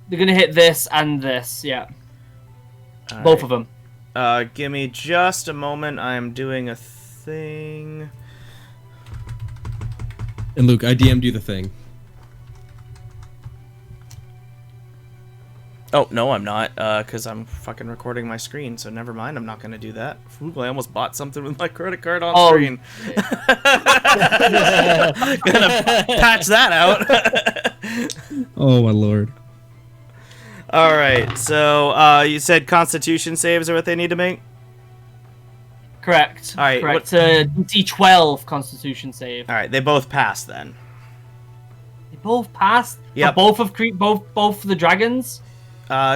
They're gonna hit this and this, yeah. All Both right. of them. Give me just a moment. I'm doing a thing. And Luke, I DM'd you the thing. Oh, no, I'm not, because I'm fucking recording my screen, so never mind, I'm not going to do that. Ooh, I almost bought something with my credit card on screen. Gonna patch that out. Oh my lord. Alright, so, you said Constitution saves are what they need to make? Correct. All right, Correct. DC 12 Constitution save. Alright, they both passed then. They both passed. Yep. Both of both the dragons.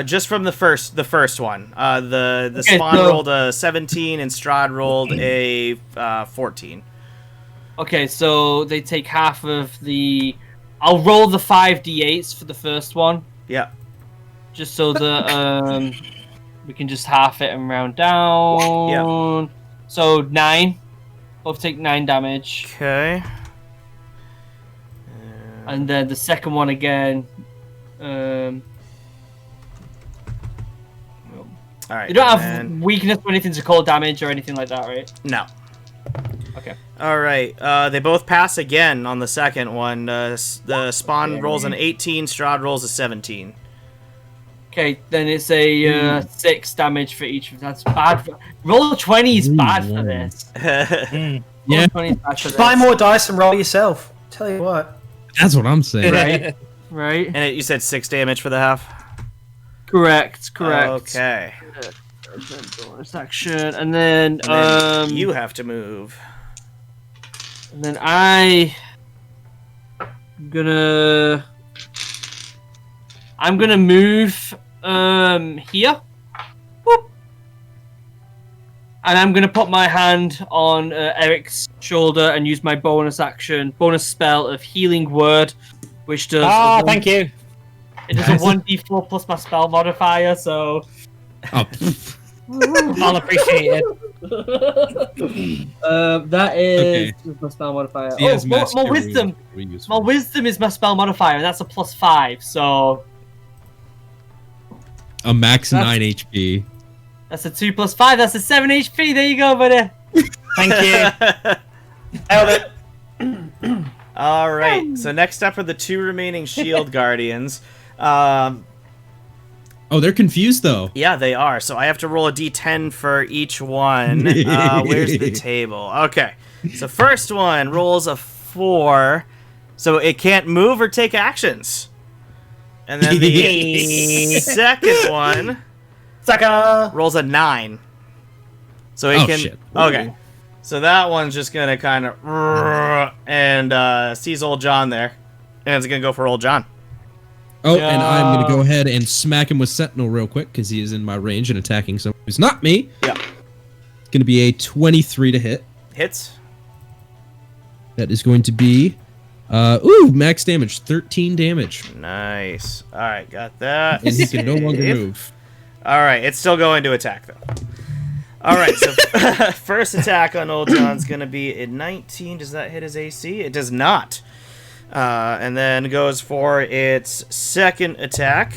Just from the first one. The Okay, spawn so- rolled a 17 and Strahd rolled a 14. Okay, so they take half of the. I'll roll the 5d8s for the first one, Yeah. just so that we can just half it and round down. Yeah. So 9. Both take 9 damage, Okay. and then the second one again. All right. You don't have weakness or anything to cold damage or anything like that, right? No. Okay. All right. They both pass again on the second one. The Spawn rolls an 18. Strahd rolls a 17. Okay, then it's a 6 damage for each. That's bad. Roll 20 is bad for this. Yeah. 20 is bad for this. Buy more dice and roll yourself. Tell you what. That's what I'm saying. Right. Right. And you said 6 damage for the half? Correct. Okay. Bonus action, and then you have to move. And then I'm gonna move here. Whoop. And I'm gonna put my hand on Eric's shoulder and use my bonus spell of Healing Word, which does. Thank you. It does a 1d4 plus my spell modifier, so. Oh. I'll appreciate it. That is Okay. my spell modifier. He has My Mascule wisdom. Wounds. My wisdom is my spell modifier, and that's a +5. So A max 9 HP. that's a 2 + 5. That's a 7 HP. There you go, buddy. Thank you. Nailed it. All right. So next up are the 2 remaining shield guardians. Oh, they're confused though. Yeah, they are. So I have to roll a d10 for each one. Where's the table? Okay. So first one rolls a 4. So it can't move or take actions. And then the second one Sucker. rolls a 9. So it Oh, can. shit. Okay. So that one's just gonna kind of and sees old John there, and it's gonna go for old John. Oh, and I'm going to go ahead and smack him with Sentinel real quick because he is in my range and attacking someone who's not me. Yeah. It's going to be a 23 to hit. Hits. That is going to be, max damage, 13 damage. Nice. All right, got that. And he can no longer Save. move. All right, it's still going to attack though. All right, so first attack on old John's gonna be a 19. Does that hit his AC? It does not. And then goes for its second attack,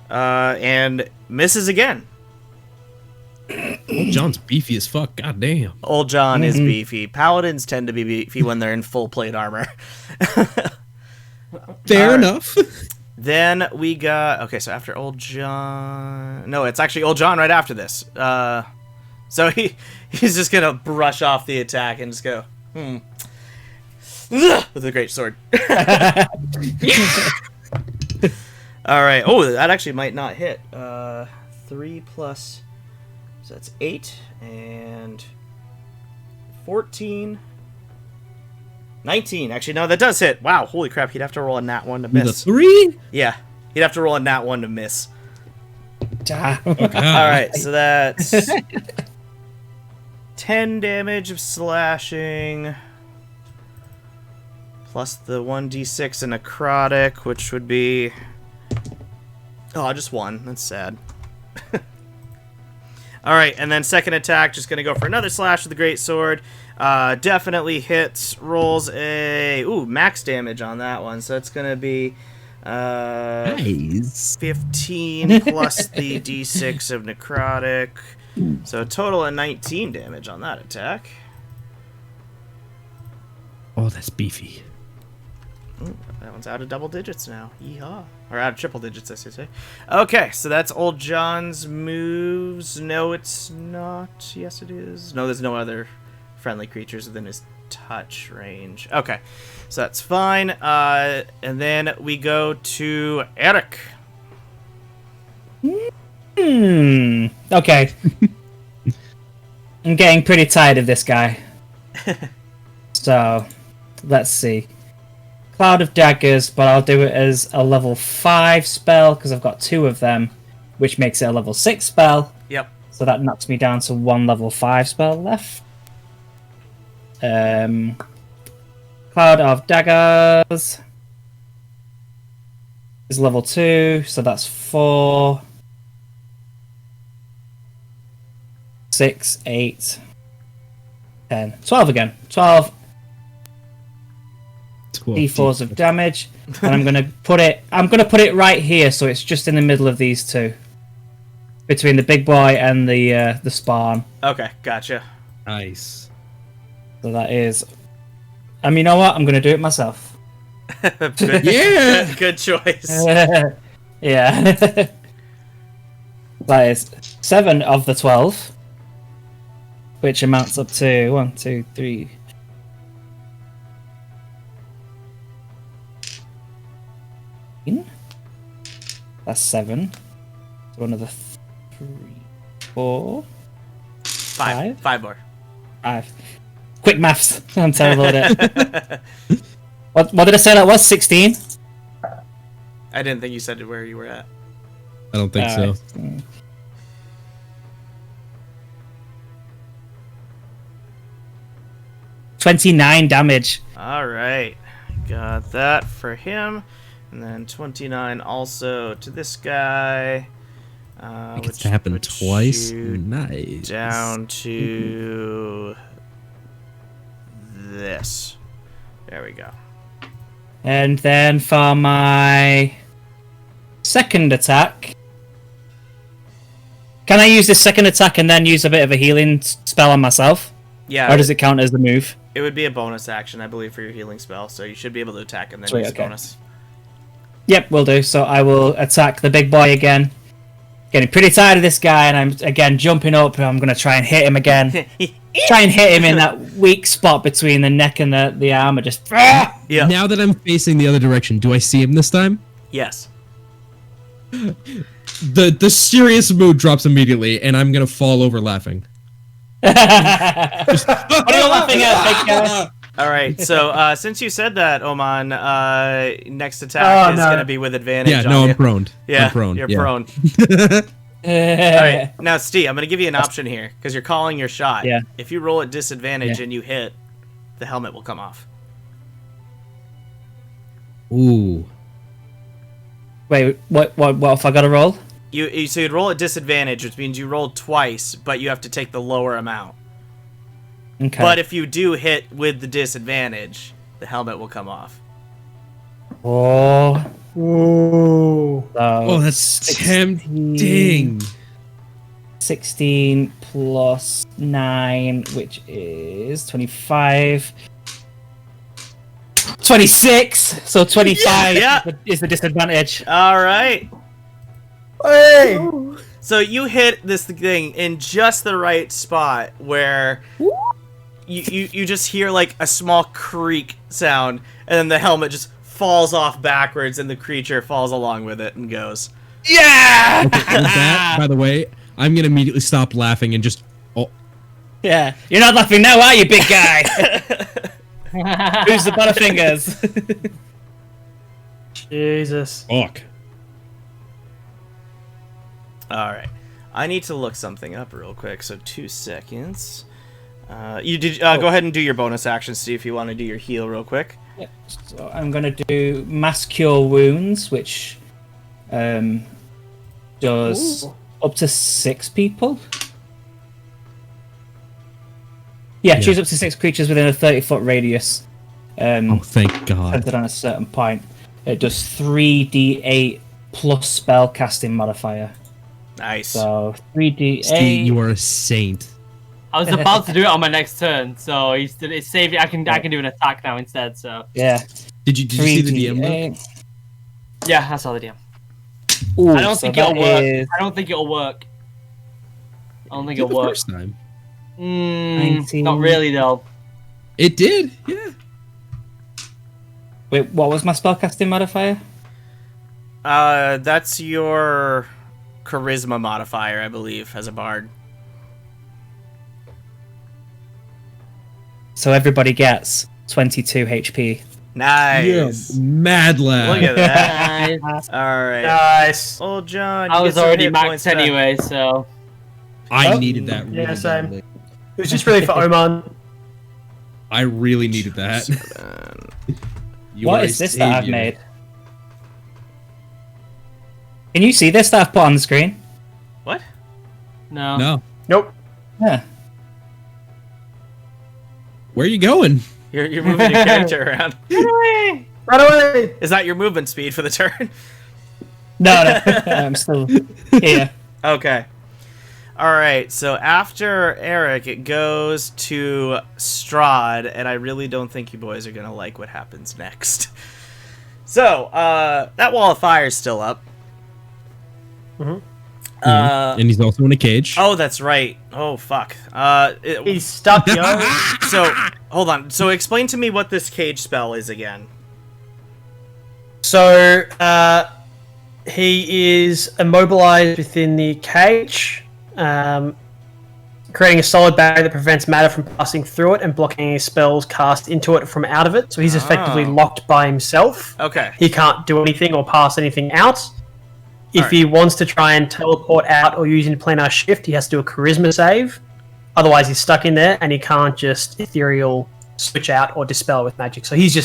and misses again. Old John's beefy as fuck. God damn. Old John is beefy. Paladins tend to be beefy when they're in full plate armor. Fair enough. Then we got... Okay, so after Old John... No, it's actually Old John right after this. So he's just going to brush off the attack and just go, with a great sword. All right. Oh, that actually might not hit. 3 plus... So that's 8 and 14... 19. Actually, no, that does hit. Wow, holy crap. He'd have to roll a nat 1 to With a miss. 3? Yeah, he'd have to roll a nat 1 to miss. Ah. Oh, God. All right, so that's 10 damage of slashing, plus the 1d6 and necrotic, which would be... Oh, just 1. That's sad. All right, and then second attack, just going to go for another slash with the greatsword. Definitely hits, rolls a... Ooh, max damage on that one, so it's going to be... Nice. 15 plus the d6 of necrotic. So a total of 19 damage on that attack. Oh, that's beefy. Ooh, that one's out of double digits now. Yeehaw. Or out of triple digits, I should say. Okay, so that's Old John's moves. No, it's not. Yes, it is. No, there's no other friendly creatures within his touch range. Okay, so that's fine. And then we go to Eric. Okay. I'm getting pretty tired of this guy. So, let's see. Cloud of Daggers, but I'll do it as a level 5 spell because I've got 2 of them, which makes it a level 6 spell. Yep. So that knocks me down to 1 level 5 spell left. Cloud of Daggers is level 2, so that's 4, 6, 8, 10, 12 again. 12 d4s of damage, and I'm gonna put it right here, so it's just in the middle of these two. between the big boy and the spawn. Okay, gotcha. Nice. So that is. You know what? I'm gonna do it myself. Good, Yeah. good choice. Yeah. That is 7 of the 12, which amounts up to 1, 2, 3. That's 7. So another 3, 4, 5 more. 5. Quick maths. I'm terrible at it. What did I say that was? 16? I didn't think you said where you were at. I don't think so. 29 damage. All right, got that for him, and then 29 also to this guy. It gets to happen twice. Nice. Down to this. There we go. And then for my second attack, can I use this second attack and then use a bit of a healing spell on myself? Yeah. Or does it count as the move? It would be a bonus action, I believe, for your healing spell, so you should be able to attack and then Sweet, use okay. bonus. Yep, will do. So I will attack the big boy again. Getting pretty tired of this guy, and I'm again jumping up. I'm going to try and hit him again. Try and hit him in that weak spot between the neck and the armor. Just Yeah. Now that I'm facing the other direction, do I see him this time? Yes. The serious mood drops immediately, and I'm gonna fall over laughing. What are you laughing at, big guy? All right. So since you said that, Oman, next attack is going to be with advantage. Yeah, on no, you. I'm prone. Yeah, I'm prone. you're yeah. prone. All right. Now, Steve, I'm going to give you an option here because you're calling your shot. Yeah. If you roll at disadvantage Yeah. and you hit, the helmet will come off. Ooh. Wait, what if I got a roll? So you'd roll at disadvantage, which means you rolled twice, but you have to take the lower amount. Okay. But if you do hit with the disadvantage, the helmet will come off. Oh. Ooh. Oh, that's tempting. 16 plus 9, which is 25. 26! So 25 Yeah. is the disadvantage. All right. Hey! So you hit this thing in just the right spot where you just hear like a small creak sound, and then the helmet just falls off backwards, and the creature falls along with it and goes. Yeah! With that, by the way, I'm gonna immediately stop laughing and just. Oh, Yeah. You're not laughing now, are you, big guy? Who's the butterfingers? Jesus. fuck. All right, I need to look something up real quick. So 2 seconds. You did go ahead and do your bonus action, Steve. If you want to do your heal real quick. Yep. So I'm gonna do Mascule Wounds, which does up to 6 people. Yeah, choose up to 6 creatures within a 30-foot radius. Oh, thank God. Centered on a certain point. It does 3d8 plus spell casting modifier. Nice. So 3d8. Steve, you are a saint. I was about to do it on my next turn, so it's saved. I can do an attack now instead. So Yeah. Did you see the DM look? 3d8. yeah, I saw the DM. Ooh, I don't so think it'll that work. is I don't think it'll work. I don't think Did it'll the work. first time. 19. Not really though. It did. Yeah. Wait, what was my spellcasting modifier? That's your charisma modifier, I believe, as a bard. So everybody gets 22 HP. Nice. Yeah, mad lad. Look at that. All right. Nice. Old John. I you was get some already hit points maxed back. anyway, so I Oh. needed that really Yeah, same. badly. It was just really for Oman. I really needed that. You What are is a this that I've savior. made? Can you see this that I've put on the screen? What? no. No. Nope. Yeah. Where are you going? You're moving your character around. Right away! Is that your movement speed for the turn? No, I'm still here. Okay. All right, so after Eric, it goes to Strahd, and I really don't think you boys are going to like what happens next. So, that wall of fire is still up. And he's also in a cage. Oh, that's right. Oh, fuck. He's stuck, yo. So, hold on. So, explain to me what this cage spell is again. So, he is immobilized within the cage, creating a solid barrier that prevents matter from passing through it and blocking any spells cast into it from out of it. So he's effectively locked by himself. Okay. He can't do anything or pass anything out. If he wants to try and teleport out or use planar shift, he has to do a charisma save. Otherwise, he's stuck in there, and he can't just ethereal switch out or dispel with magic. So he's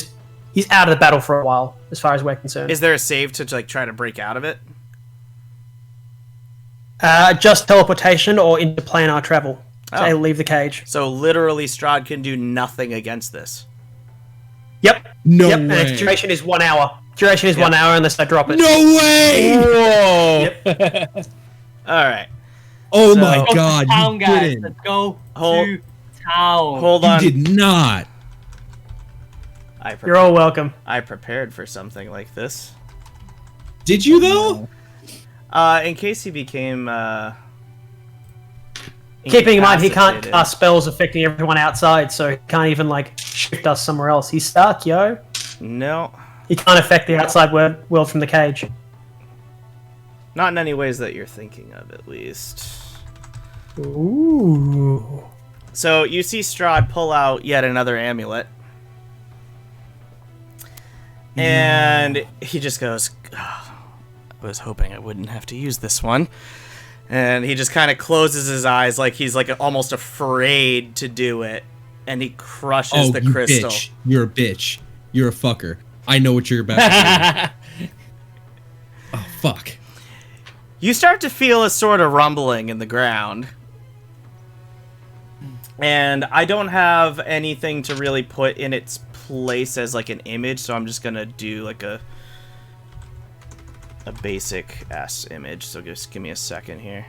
out of the battle for a while, as far as we're concerned. Is there a save to like try to break out of it? Just teleportation or interplanar travel. So he'll leave the cage. So literally, Strahd can do nothing against this. Yep. No way. And its duration is 1 hour. Duration is 1 hour unless I drop it. No way! Yep. All right. Oh So- my Go god, to town, you guys. didn't. Let's go Hold- to town. Hold You on. did not. You're all welcome. I prepared for something like this. Did you though? In case he became. Keeping in mind, he can't incapacitated. cast spells affecting everyone outside, so he can't even, shift us somewhere else. He's stuck, yo. No. He can't affect the outside world from the cage. Not in any ways that you're thinking of, at least. Ooh. So you see Strahd pull out yet another amulet. And he just goes, "Oh, I was hoping I wouldn't have to use this one." And he just kind of closes his eyes like he's almost afraid to do it. And he crushes the you crystal. bitch. You're a bitch. You're a fucker. I know what you're about to do. Oh, fuck. You start to feel a sort of rumbling in the ground. And I don't have anything to really put in its place as an image, so I'm just gonna do a basic ass image. So just give me a second here.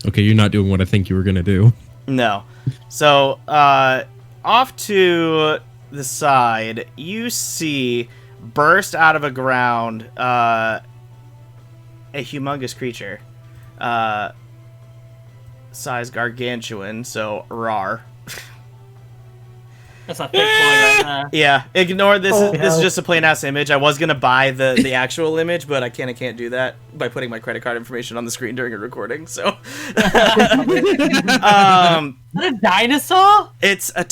Okay, you're not doing what I think you were gonna do. No. So off to the side, you see burst out of a ground a humongous creature, size gargantuan, so rar. That's a thick boy right there. Yeah, ignore this. Oh, This is no. just a plain ass image. I was gonna buy the actual image, but I can't do that by putting my credit card information on the screen during a recording. So, Is that a dinosaur? it's a I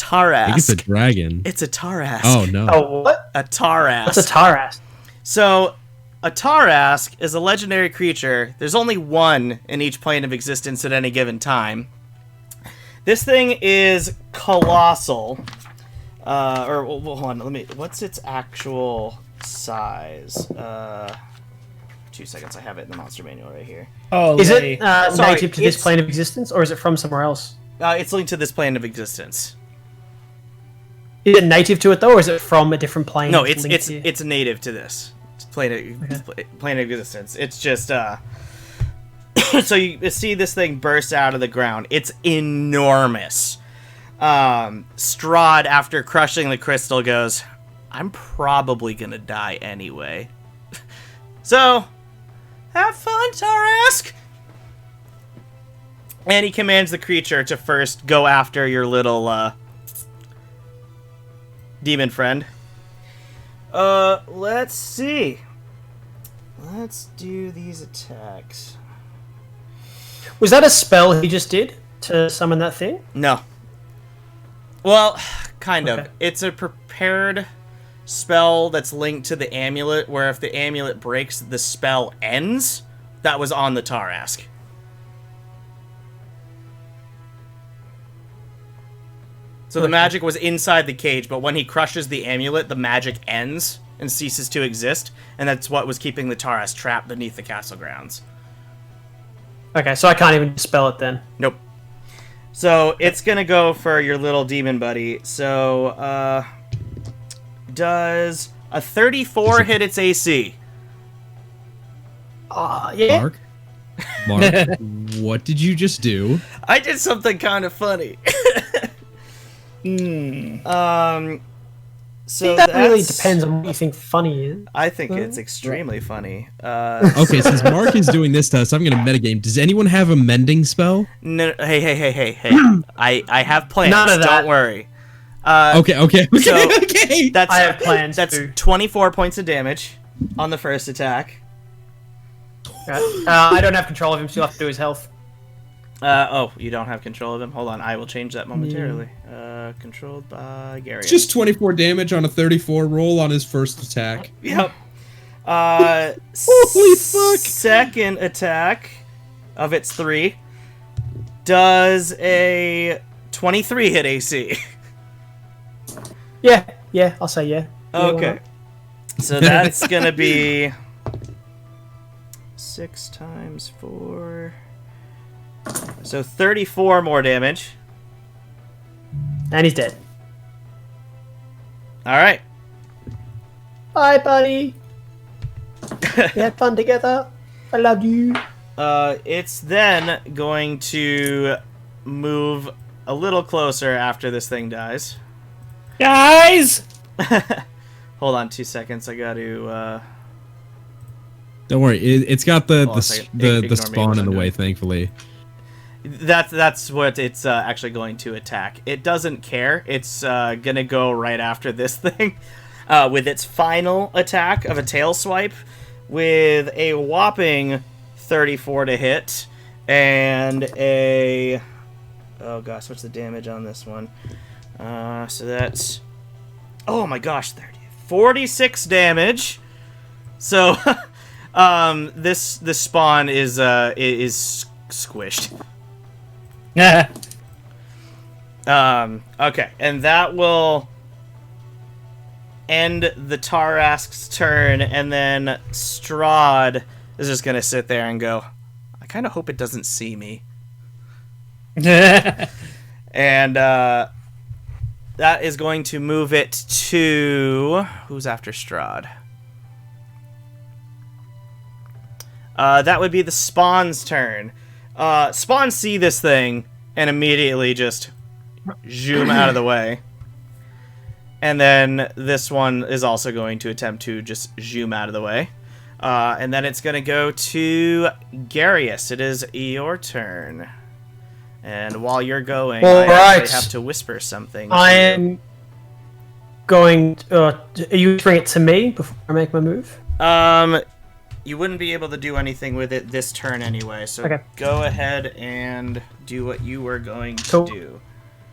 think it's a Tarask. dragon. It's a Tarask. Oh no. Oh, what? A Tarask. What's a Tarask? So, a Tarask is a legendary creature. There's only one in each plane of existence at any given time. This thing is colossal. Hold on, what's its actual size? 2 seconds, I have it in the monster manual right here. Oh, Is it Sorry, native to this it's- plane of existence, or is it from somewhere else? It's linked to this plane of existence. Is it native to it, though, or is it from a different plane? No, it's linked to- it's native to this. It's plane of existence. It's just so you see this thing burst out of the ground. It's enormous. Strahd, after crushing the crystal, goes, "I'm probably gonna die anyway. So, have fun, Tarask." And he commands the creature to first go after your little demon friend. Let's see. Let's do these attacks. Was that a spell he just did to summon that thing? No. Well, kind of. Okay. It's a prepared spell that's linked to the amulet, where if the amulet breaks, the spell ends. That was on the Tarask. So the magic was inside the cage, but when he crushes the amulet, the magic ends and ceases to exist, and that's what was keeping the Tarask trapped beneath the castle grounds. Okay, so I can't even dispel it then. Nope. So it's gonna go for your little demon buddy. So does a 34 hit its AC? Yeah. Mark? Mark, What did you just do? I did something kind of funny. So that really depends on what you think funny is. I think it's extremely funny. Okay, since Mark is doing this to us, I'm gonna metagame. Does anyone have a mending spell? No, hey. I have plans. None of that. Don't worry. Okay. So Okay. That's, I have plans That's too. 24 points of damage on the first attack. I don't have control of him, so you'll have to do his health. Oh, you don't have control of him? Hold on, I will change that momentarily. Controlled by Garyus. It's just 24 damage on a 34 roll on his first attack. Yep. Holy fuck! Second attack of its 3 does a 23 hit AC. Yeah, I'll say yeah. Okay. So that's gonna be 6 times 4. So 34 more damage. And he's dead. Alright. Bye, buddy. We had fun together. I love you. It's then going to move a little closer after this thing dies. Guys! Hold on 2 seconds. I got to. Don't worry, it's got the Hold on a second. the Ignore me spawn what in I'm the way, doing. thankfully. That's what it's actually going to attack. It doesn't care. It's gonna go right after this thing with its final attack of a tail swipe with a whopping 34 to hit and a oh gosh, what's the damage on this one? So that's oh my gosh, 46 damage. So this spawn is squished. Okay, and that will end the Tarask's turn, and then Strahd is just gonna sit there and go, I kind of hope it doesn't see me. And that is going to move it to... Who's after Strahd? That would be the Spawn's turn. Spawn see this thing and immediately just zoom out of the way. And then this one is also going to attempt to just zoom out of the way. And then it's going to go to Garyus. It is your turn. And while you're going, I actually have to whisper something. I am going... are you whispering it to me before I make my move? You wouldn't be able to do anything with it this turn anyway, so Okay. Go ahead and do what you were going to do.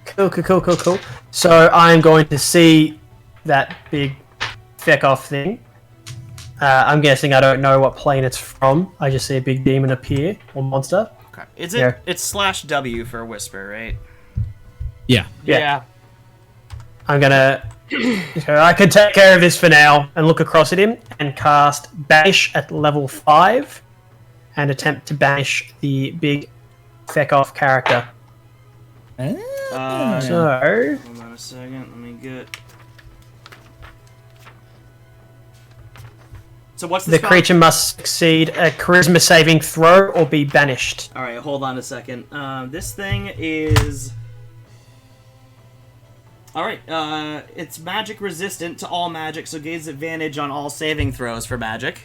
Cool. So I'm going to see that big feck off thing. I'm guessing I don't know what plane it's from. I just see a big demon appear, or monster. Okay. It's /W for whisper, right? Yeah. Yeah. I'm gonna... So I can take care of this for now and look across at him and cast Banish at level 5 and attempt to banish the big feck off character. So... Hold on a second, let me get... So what's The spell? creature must succeed a charisma saving throw or be banished. Alright, hold on a second. This thing is... Alright, it's magic resistant to all magic, so gains advantage on all saving throws for magic.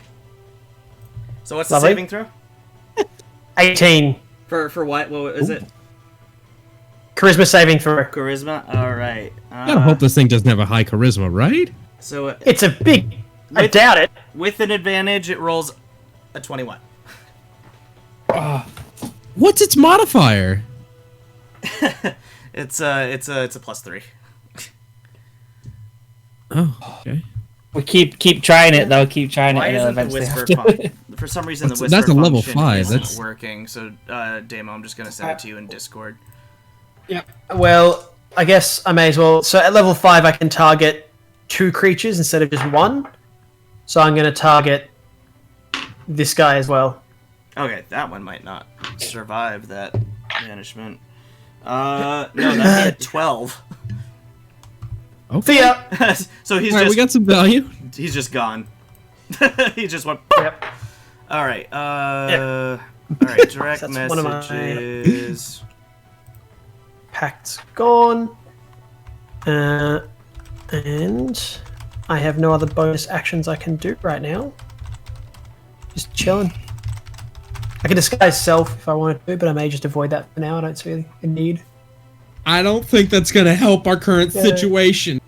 So what's Lovely. the saving throw? 18. For what? What is it? Charisma saving throw. Charisma? Alright. I gotta hope this thing doesn't have a high charisma, right? So It's a big... I doubt it. with an advantage, it rolls a 21. What's its modifier? It's a +3. Oh, okay. We keep trying it though. Keep trying Why it. isn't the Eventually whisper have to- For some reason, the That's whisper a level function 5, isn't that's- working. So, Damo, I'm just gonna send it to you in Discord. Well, I guess I may as well. So at level 5, I can target 2 creatures instead of just 1. So I'm going to target this guy as well. Okay, that one might not survive that banishment. No, that's at 12. Okay. See ya! So he's All right, just we got some value. he's just gone. He just went. Yep. All right. Alright, direct That's one of my- messages. Pact's gone. And I have no other bonus actions I can do right now. Just chilling. I can disguise self if I wanted to, but I may just avoid that for now. I don't see a need. I don't think that's gonna help our current situation.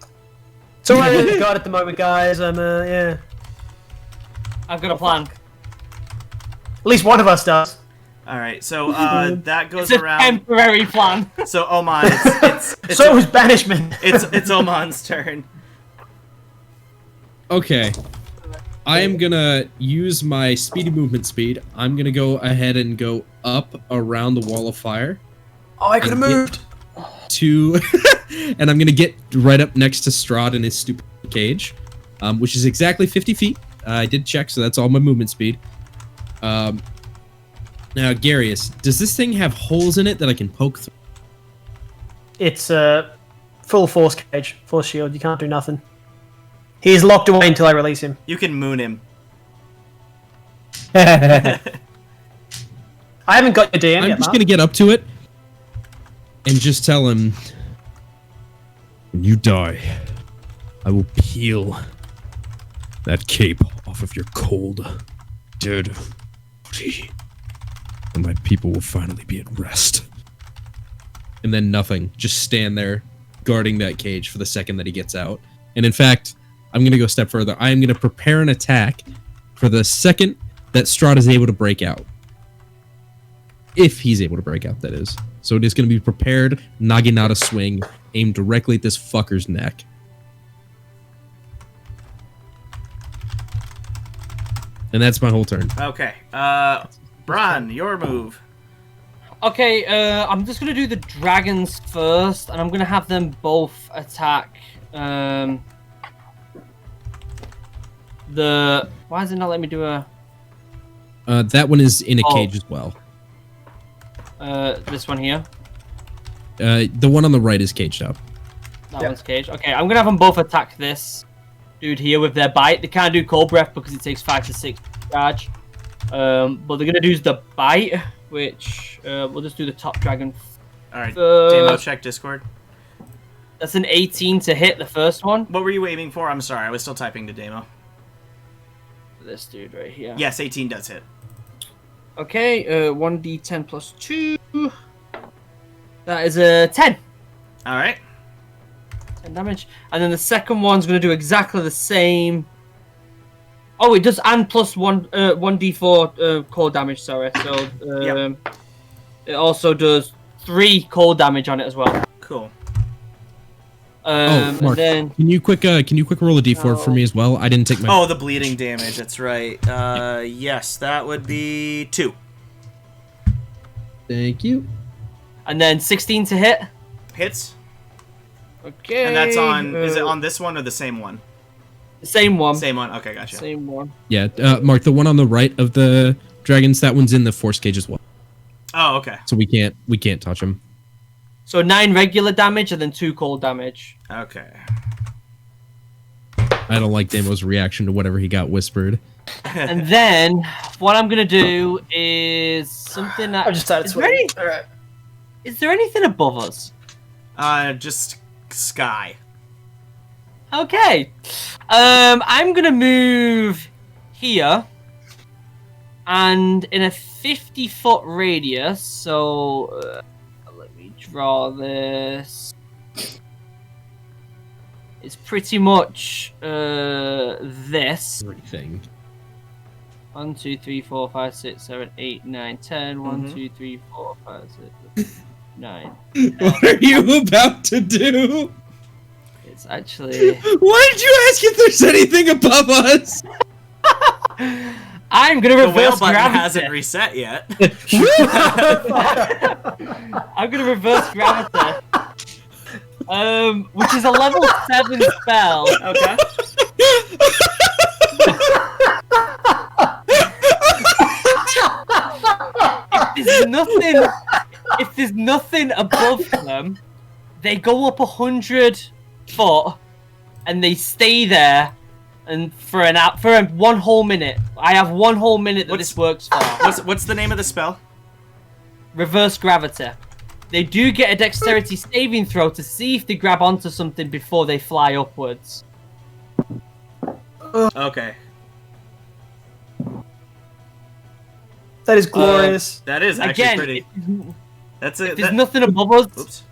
It's all I got at the moment, guys. Yeah. I've got a plan. At least one of us does. Alright, so that goes It's a around. temporary plan. So Oman, it's So is banishment. it's Oman's turn. Okay. I am gonna use my speedy movement speed. I'm gonna go ahead and go up around the wall of fire. Oh, I could have moved. And I'm gonna get right up next to Strahd in his stupid cage, which is exactly 50 feet. I did check, so that's all my movement speed. Now, Garyus, does this thing have holes in it that I can poke through? It's a full force cage, full shield. You can't do nothing. He is locked away until I release him. You can moon him. I haven't got your DM I'm yet, just Mark. gonna get up to it and just tell him, when you die, I will peel that cape off of your cold, dead body, and my people will finally be at rest. And then nothing. Just stand there, guarding that cage for the second that he gets out. And in fact, I'm going to go a step further. I am going to prepare an attack for the second that Strahd is able to break out. If he's able to break out, that is. So it is going to be prepared, Naginata swing, aimed directly at this fucker's neck. And that's my whole turn. Okay. Bron, your move. Okay, I'm just gonna do the dragons first, and I'm gonna have them both attack. Why does it not let me do a? That one is in a cage as well. This one here. The one on the right is caged up. That one's caged. Okay, I'm gonna have them both attack this dude here with their bite. They can't do cold breath because it takes 5 to 6 charge. But they're gonna do the bite, which we'll just do the top dragon. Alright, Damo, check Discord. That's an 18 to hit the first one. What were you aiming for? I'm sorry, I was still typing to Damo. This dude right here. Yes, 18 does hit. Okay, 1d10 plus 2. That is a 10. Alright. 10 damage. And then the second one's going to do exactly the same. Oh, it does and plus 1d4 cold damage, sorry. So it also does 3 cold damage on it as well. Cool. Mark, then can you quick roll a d4 for me as well? I didn't take my. Oh, the bleeding damage. That's right. Yes, that would be 2. Thank you. And then 16 to hit. Hits. Okay. And that's on. Is it on this one or the same one? The same one. Same one. Okay, gotcha. Same one. Yeah, Mark, the one on the right of the dragons, that one's in the force cage as well. Oh, okay. So we can't touch him. So 9 regular damage and then 2 cold damage. Okay. I don't like Damo's reaction to whatever he got whispered. And then what I'm gonna do is something that. I just started sweating. Alright. Is there anything above us? Just sky. Okay. I'm gonna move here, and in a 50-foot radius. So let me draw this. It's pretty much this. Everything. 1, 2, 3, 4, 5, 6, 7, 8, 9, 10. 1, 2, 3, 4, 5, 6, 9. What are you about to do? It's actually. Why did you ask if there's anything above us? I'm gonna The whale reverse button gravity. hasn't reset yet. I'm gonna reverse gravity. Which is a level 7 spell. Okay. If there's nothing above them, they go up 100 foot and they stay there and for 1 whole minute. I have 1 whole minute that this works for. What's the name of the spell? Reverse gravity. They do get a dexterity saving throw to see if they grab onto something before they fly upwards. Okay. That is glorious. That is actually Again, pretty. That's it. If there's nothing above us, Oops.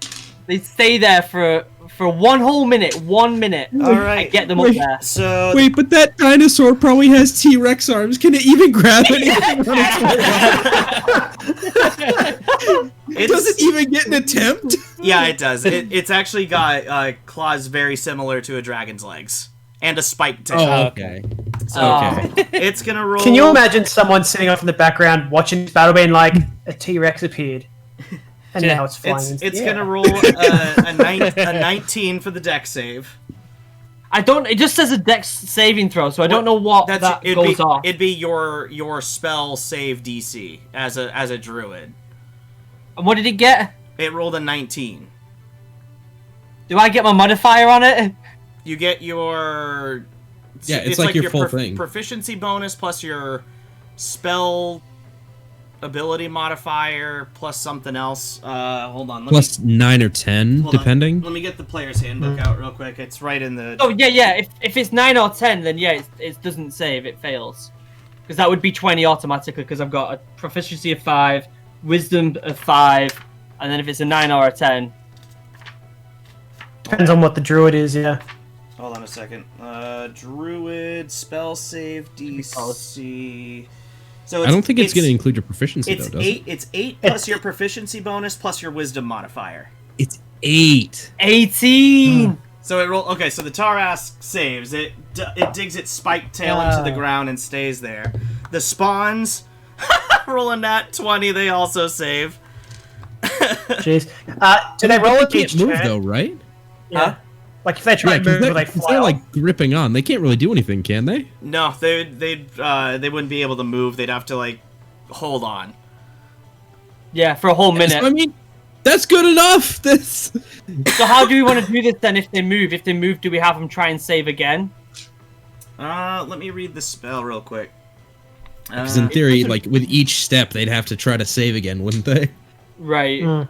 they stay there for 1 whole minute. 1 minute. All right. And get them up there. So Wait, but that dinosaur probably has T-Rex arms. Can it even grab anything on its way? Does it even get an attempt? yeah, it does. It's actually got claws very similar to a dragon's legs and a spiked tail. Oh, okay. Okay. It's gonna roll. Can you imagine someone sitting off in the background watching this battle, being like, a T-Rex appeared, and now it's flying. It's gonna roll a 19 for the dex save. I don't. It just says a dex saving throw, so I don't know what that goes off. It'd be your spell save DC as a druid. And what did it get? It rolled a 19. Do I get my modifier on it? You get your. Yeah, it's like your full thing. Proficiency bonus plus your spell ability modifier plus something else. Hold on. Plus 9 or 10, depending. Let me get the player's handbook out real quick. It's right in the. Oh yeah. If it's 9 or 10, then yeah, it doesn't save. It fails. Because that would be 20 automatically. Because I've got a proficiency of 5, wisdom of 5, and then if it's a 9 or a 10. Depends on what the druid is, yeah. Hold on a second. Druid spell save DC. So I don't think it's going to include your proficiency, it's though, does it? It's 8 plus your proficiency bonus plus your wisdom modifier. It's 8. 18. So it roll. Okay, so the Tarask saves. It digs its spiked tail into the ground and stays there. The spawns rolling that 20. They also save. Jeez. Do they roll it each Move, turn? though, right? Yeah. Huh? Like if they try to move, they fly they're off? like gripping on. They can't really do anything, can they? No, they wouldn't be able to move. They'd have to like hold on. Yeah, for a whole minute. I mean, that's good enough. This. So how do we want to do this then? If they move, do we have them try and save again? Let me read the spell real quick. Because in theory, like with each step, they'd have to try to save again, wouldn't they? Right.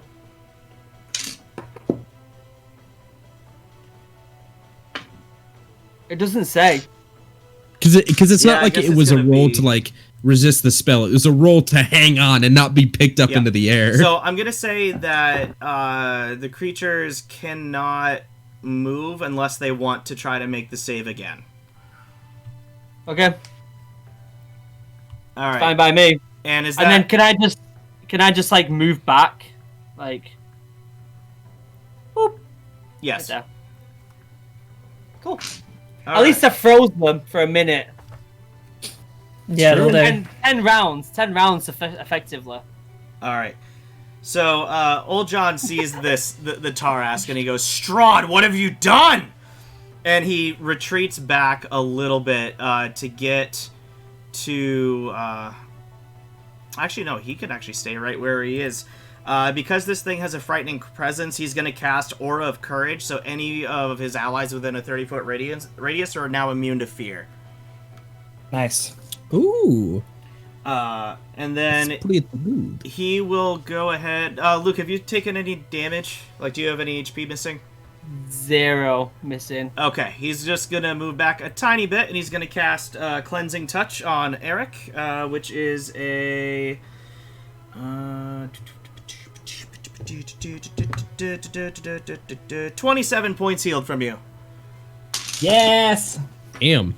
It doesn't say. Because it's not like it was a roll to like resist the spell. It was a roll to hang on and not be picked up into the air. So I'm gonna say that the creatures cannot move unless they want to try to make the save again. Okay. All right. Fine by me. And is that? And then can I just like move back, like? Boop. Yes. Right there. Cool. All At least I froze them for a minute. Yeah, they'll do. 10 rounds effectively. All right. So old John sees this the Tarask and he goes, "Strahd, what have you done?" And he retreats back a little bit to get to. Actually, no, he could actually stay right where he is. Because this thing has a frightening presence, he's going to cast Aura of Courage, so any of his allies within a 30-foot radius are now immune to fear. Nice. Ooh. And then he will go ahead... Luke, have you taken any damage? Like, do you have any HP missing? 0 missing. Okay, he's just going to move back a tiny bit, and he's going to cast Cleansing Touch on Eric, which is a... 27 points healed from you. Yes. Damn.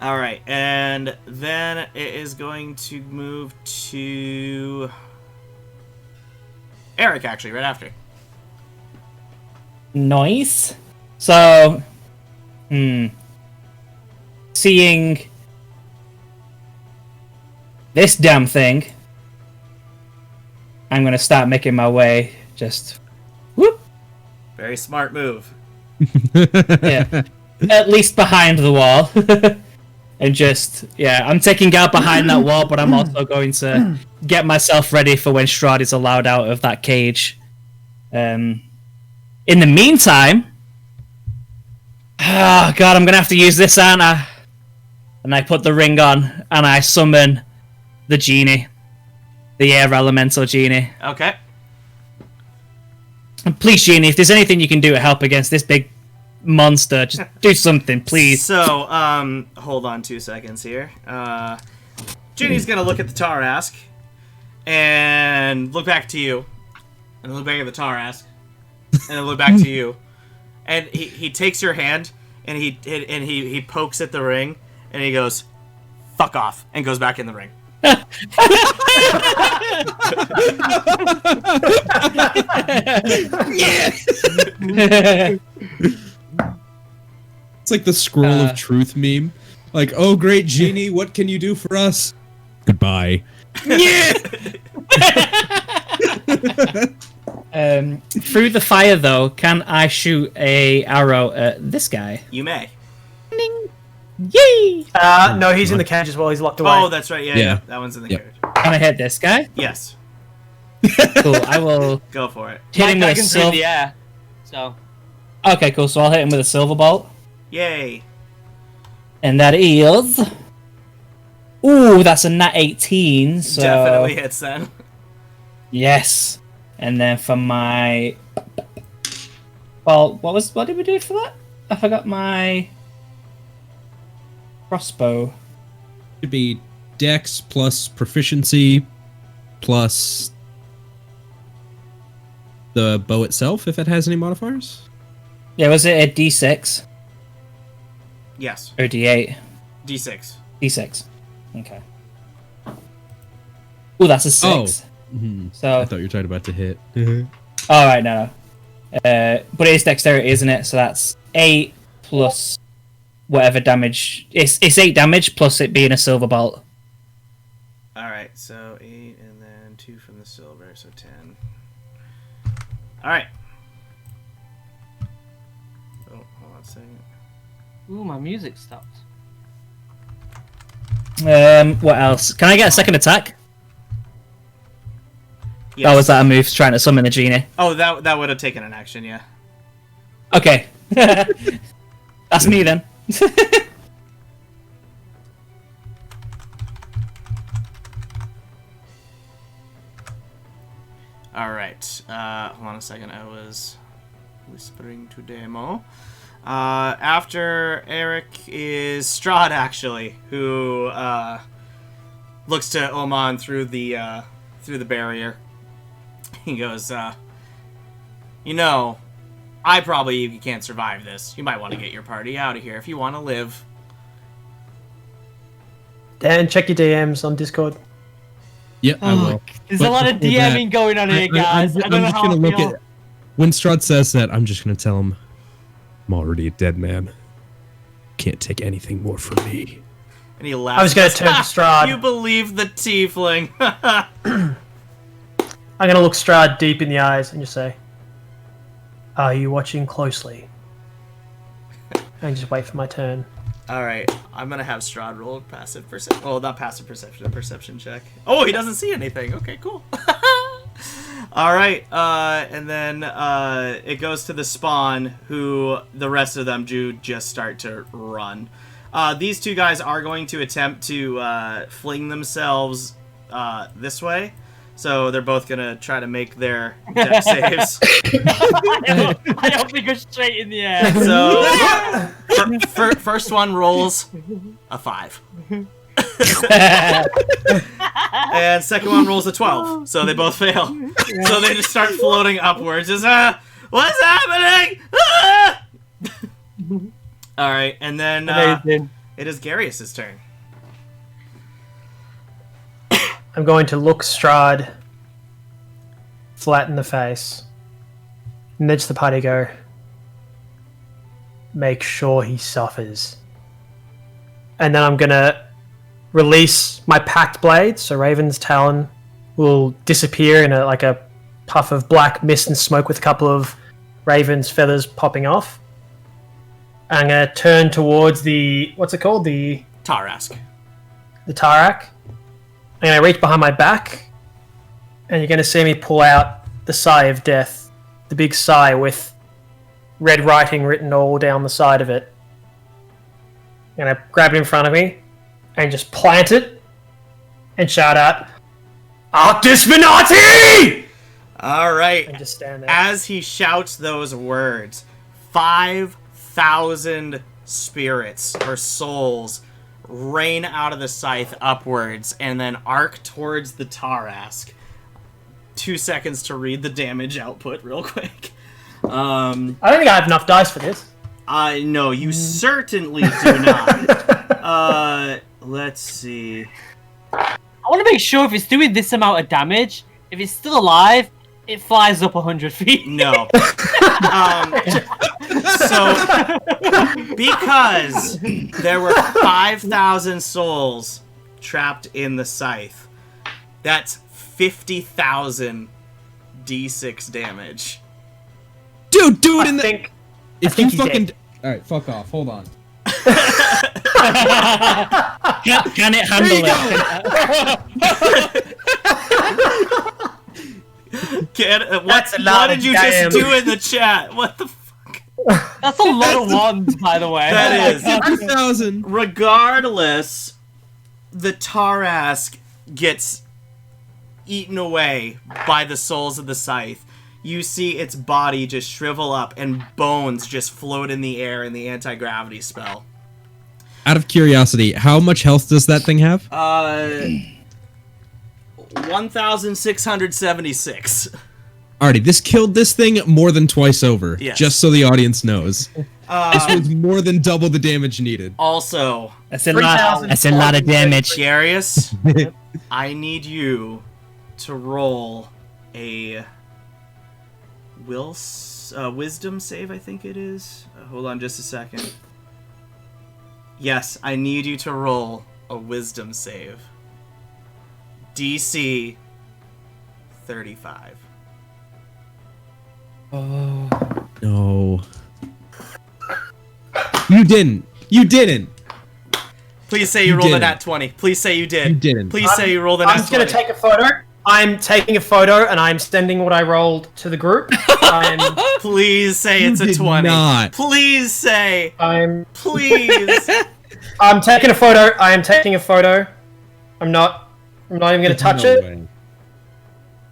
All right, and then it is going to move to Eric, actually, right after. Nice. So, seeing this damn thing, I'm gonna start making my way. Just whoop. Very smart move. Yeah. At least behind the wall. And just, I'm taking out behind that wall, but I'm also going to get myself ready for when Strahd is allowed out of that cage. In the meantime, Oh god, I'm gonna have to use this, aren't I? And I put the ring on, and I summon the genie. The air elemental genie. Okay. And please, genie, if there's anything you can do to help against this big monster, just do something, please. So, hold on 2 seconds here. Genie's gonna look at the Tarask, and look back to you, and look back at the Tarask, and then look back to you. And he takes your hand, and he pokes at the ring, and he goes, "Fuck off," and goes back in the ring. It's like the scroll of truth meme. Like, oh great genie, what can you do for us? Goodbye. Yeah. Through the fire, though, can I shoot a arrow at this guy? You may. Yay! No, he's in the cage as well. He's locked away. Oh, that's right. Yeah. That one's in the carriage. Can I hit this guy? Yes. Cool. I will Go for it. hit him with a Dragon's in silver. the air. So. Okay, cool. So I'll hit him with a silver bolt, Yay. and that is. Ooh, that's a nat 18. So Definitely hits then. yes. And then for my. Well, what did we do for that? I forgot my crossbow. It'd be Dex plus proficiency plus the bow itself, if it has any modifiers. Yeah, was it a D6 Yes. or D8? D6. D6. Okay. Ooh, that's a 6. So. I thought you were talking about to hit. All right, no. But it is dexterity, isn't it? So that's 8 plus whatever damage. It's 8 damage plus it being a silver bolt. Alright, so 8 and then 2 from the silver, so 10. Alright. Oh, hold on a second. Ooh, my music stopped. What else? Can I get a second attack? Yes. Oh, was that a move trying to summon the genie? Oh, that would have taken an action, yeah. Okay. That's me then. Alright, hold on a second, I was whispering to Demo. After Eric is Strahd, actually, who looks to Oman through the barrier. He goes, you know, I probably can't survive this. You might want to get your party out of here if you want to live. Dan, check your DMs on Discord. Yeah, I will. There's But a lot of before that, DMing going on here, guys. I don't know just how gonna I look feel. at when Strahd says that. I'm just gonna tell him, I'm already a dead man. Can't take anything more from me. And he laughs. I was going to turn to Strahd. You believe the tiefling. I'm going to look Strahd deep in the eyes and just say, "Are you watching closely?" And just wait for my turn. Alright, I'm gonna have Strahd roll passive perception. Well, not passive perception, a perception check. Oh, he doesn't see anything. Okay, cool. Alright, and then it goes to the spawn, who the rest of them do just start to run. These two guys are going to attempt to fling themselves this way. So they're both gonna try to make their death saves. I hope we go straight in the air. So, first one rolls a 5. And second one rolls a 12. So they both fail. So they just start floating upwards. Just, what's happening? Alright, and then it is Garyus' turn. I'm going to look Strahd flat in the face. Nudge the party, go, make sure he suffers. And then I'm going to release my packed blade, so Raven's Talon will disappear in a puff of black mist and smoke with a couple of Raven's feathers popping off. I'm going to turn towards the, what's it called? The Tarask. The Tarak. I'm going to reach behind my back, and you're going to see me pull out the Sigh of Death. The big sigh with red writing written all down the side of it. gonna grab it in front of me and just plant it and shout out, Arctis Venati! All right. And just stand there. As he shouts those words, 5,000 spirits or souls rain out of the scythe upwards and then arc towards the Tarask. 2 seconds to read the damage output real quick. I don't think I have enough dice for this. No, you certainly do not. Let's see. I want to make sure if it's doing this amount of damage, if it's still alive, it flies up 100 feet. No. So, because there were 5,000 souls trapped in the scythe, that's 50,000 D6 damage. Dude, do it in the... think If you he's fucking... dead. Alright, fuck off. Hold on. Can it handle it? What did you just do in the chat? What the fuck? That's a lot of ones, by the way. That is. 5,000. Regardless, the Tarask gets eaten away by the souls of the scythe. You see its body just shrivel up and bones just float in the air in the anti-gravity spell. Out of curiosity, how much health does that thing have? 1,676. Alrighty, this killed this thing more than twice over. Yes. Just so the audience knows. This was more than double the damage needed. Also, That's a lot of damage. Garius, I need you to roll a wisdom save, I think it is. Hold on just a second. Yes, I need you to roll a wisdom save. DC 35. No. You didn't. You didn't. Please say you rolled a nat 20. Please say you did. You didn't. Please say you rolled a nat 20. I'm just going to take a photo. I'm taking a photo and I'm sending what I rolled to the group. Please say it's a 20. Not. Please say. Please. I'm taking a photo. I am taking a photo. I'm not even going to touch it. way.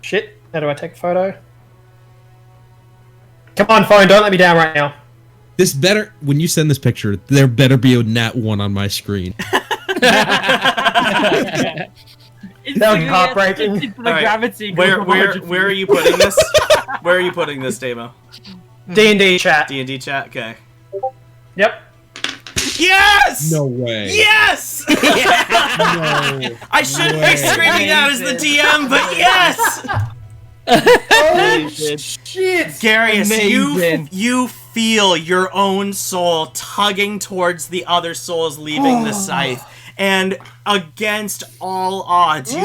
Shit. How do I take a photo? Come on, phone. Don't let me down right now. This better, when you send this picture, there better be a nat 1 on my screen. That would be heartbreaking. Right. Where are you putting this? Where are you putting this, Damo? D&D chat. D&D chat? Okay. Yep. Yes! No way. Yes! No I shouldn't way. be screaming out as the DM, but yes! Oh, shit. Garius, Amazing. you feel your own soul tugging towards the other souls leaving the scythe. And against all odds, you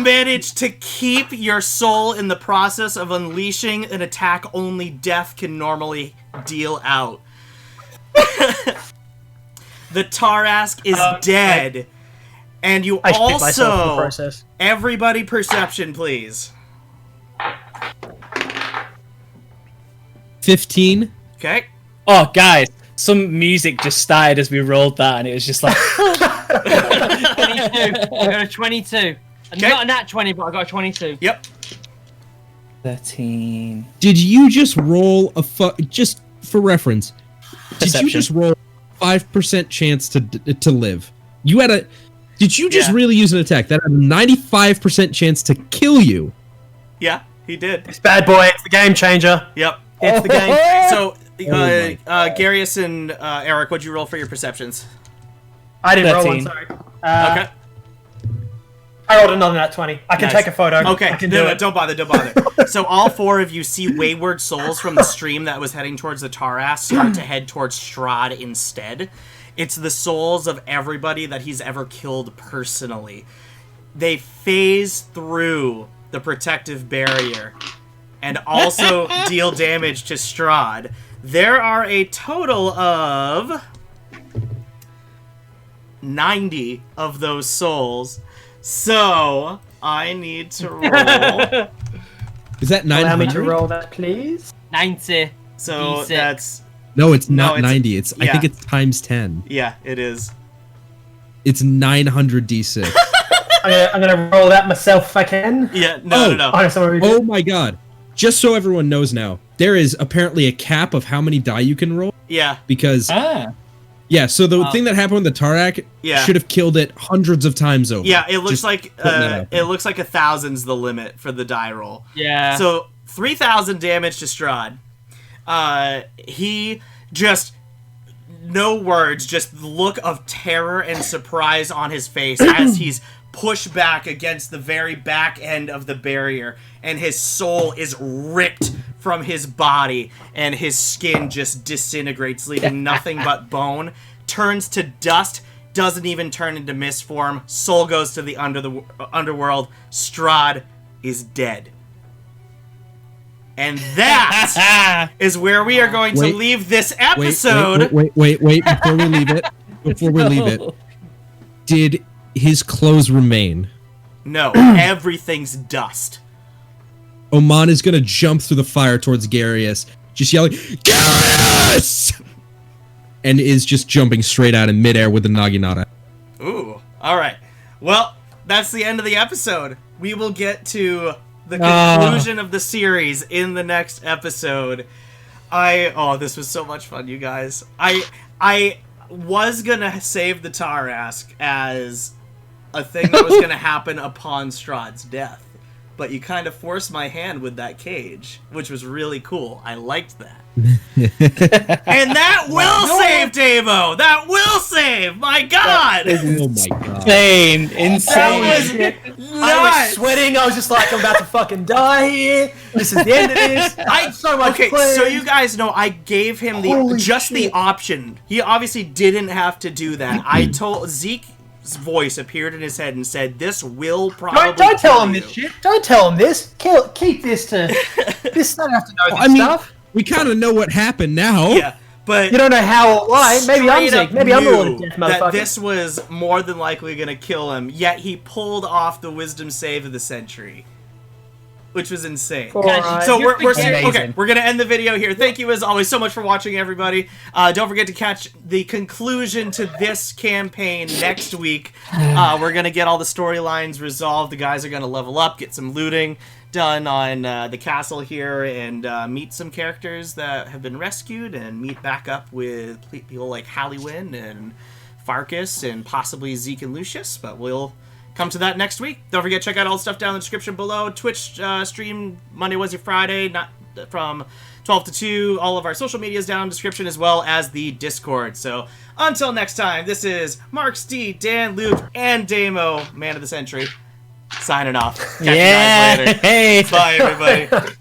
managed to keep your soul in the process of unleashing an attack only death can normally deal out. The Tarask is dead. And you I shit myself in the also... process. Everybody perception, please. 15. Okay. Oh, guys, some music just started as we rolled that, and it was just like... 22. I got a 22. Okay. Not a nat 20, but I got a 22. Yep. 13... Did you just roll just for reference, did you just roll a 5% chance to live? You had a... Did you just really use an attack that had a 95% chance to kill you? Yeah, he did. It's bad boy. It's the game changer. Yep. It's the game. So, my Garyus and Eric, what'd you roll for your perceptions? I didn't roll 13. one, sorry. Okay. I rolled another nat 20. I can Nice. take a photo. Okay, I can do it. don't bother. So all four of you see wayward souls from the stream that was heading towards the Tarask start to head towards Strahd instead. It's the souls of everybody that he's ever killed personally. They phase through the protective barrier and also deal damage to Strahd. There are a total of 90 of those souls. So I need to roll. Is that 900? Allow me to roll that, please. 90. So D6. that's No, it's No, not it's- 90. It's I think it's times 10. Yeah, it is. It's 900 d6. I'm gonna roll that myself if I can. Yeah, no. Oh my god. Just so everyone knows now, there is apparently a cap of how many die you can roll. Yeah. Because yeah, so the thing that happened with the Tarak should have killed it hundreds of times over. Yeah, it looks Just like putting it looks like 1,000's the limit for the die roll. Yeah. So 3,000 damage to Strahd. He just no words, just the look of terror and surprise on his face as he's pushed back against the very back end of the barrier, and his soul is ripped from his body, and his skin just disintegrates, leaving nothing but bone, turns to dust, doesn't even turn into mist form, soul goes to the underworld, Strahd is dead. And that is where we are going to leave this episode. Wait, before we leave it, did his clothes remain? No, everything's dust. Oman is gonna jump through the fire towards Garyus, just yelling, Garyus! And is just jumping straight out in midair with the Naginata. Ooh, alright. Well, that's the end of the episode. We will get to the conclusion of the series in the next episode. This was so much fun, you guys. I was gonna save the Tarask as a thing that was gonna happen upon Strahd's death, but you kind of forced my hand with that cage, which was really cool. I liked that. And that will save Davo! That will save! My god! Oh my god. Insane. That was I was sweating. I was just like, I'm about to fucking die here. This is the end of this. So much so you guys know I gave him the option. He obviously didn't have to do that. I told Zeke's voice appeared in his head and said, "This will probably." Don't tell him this shit. Don't tell him this. Keep this to. This don't have to know this stuff. We kind of know what happened now. Yeah, but you don't know how or why. Maybe I'm Zeke. Maybe I'm the Lord of Death, motherfucker. That this was more than likely going to kill him. Yet he pulled off the wisdom save of the century, which was insane. Right. So we're Amazing. we're gonna end the video here. Thank you as always so much for watching, everybody. Don't forget to catch the conclusion to this campaign next week. We're gonna get all the storylines resolved. The guys are gonna level up, get some looting done on the castle here, and meet some characters that have been rescued, and meet back up with people like Halliwyn and Farkas and possibly Zeke and Lucius. But we'll come to that next week. Don't forget, check out all the stuff down in the description below. Twitch stream Monday, Wednesday, Friday, not from 12 to 2. All of our social media is down in the description, as well as the Discord. So until next time, this is Mark, Steve, Dan, Luke, and Damo, Man of the Century, signing off. Catch you guys later. Hey. Bye, everybody.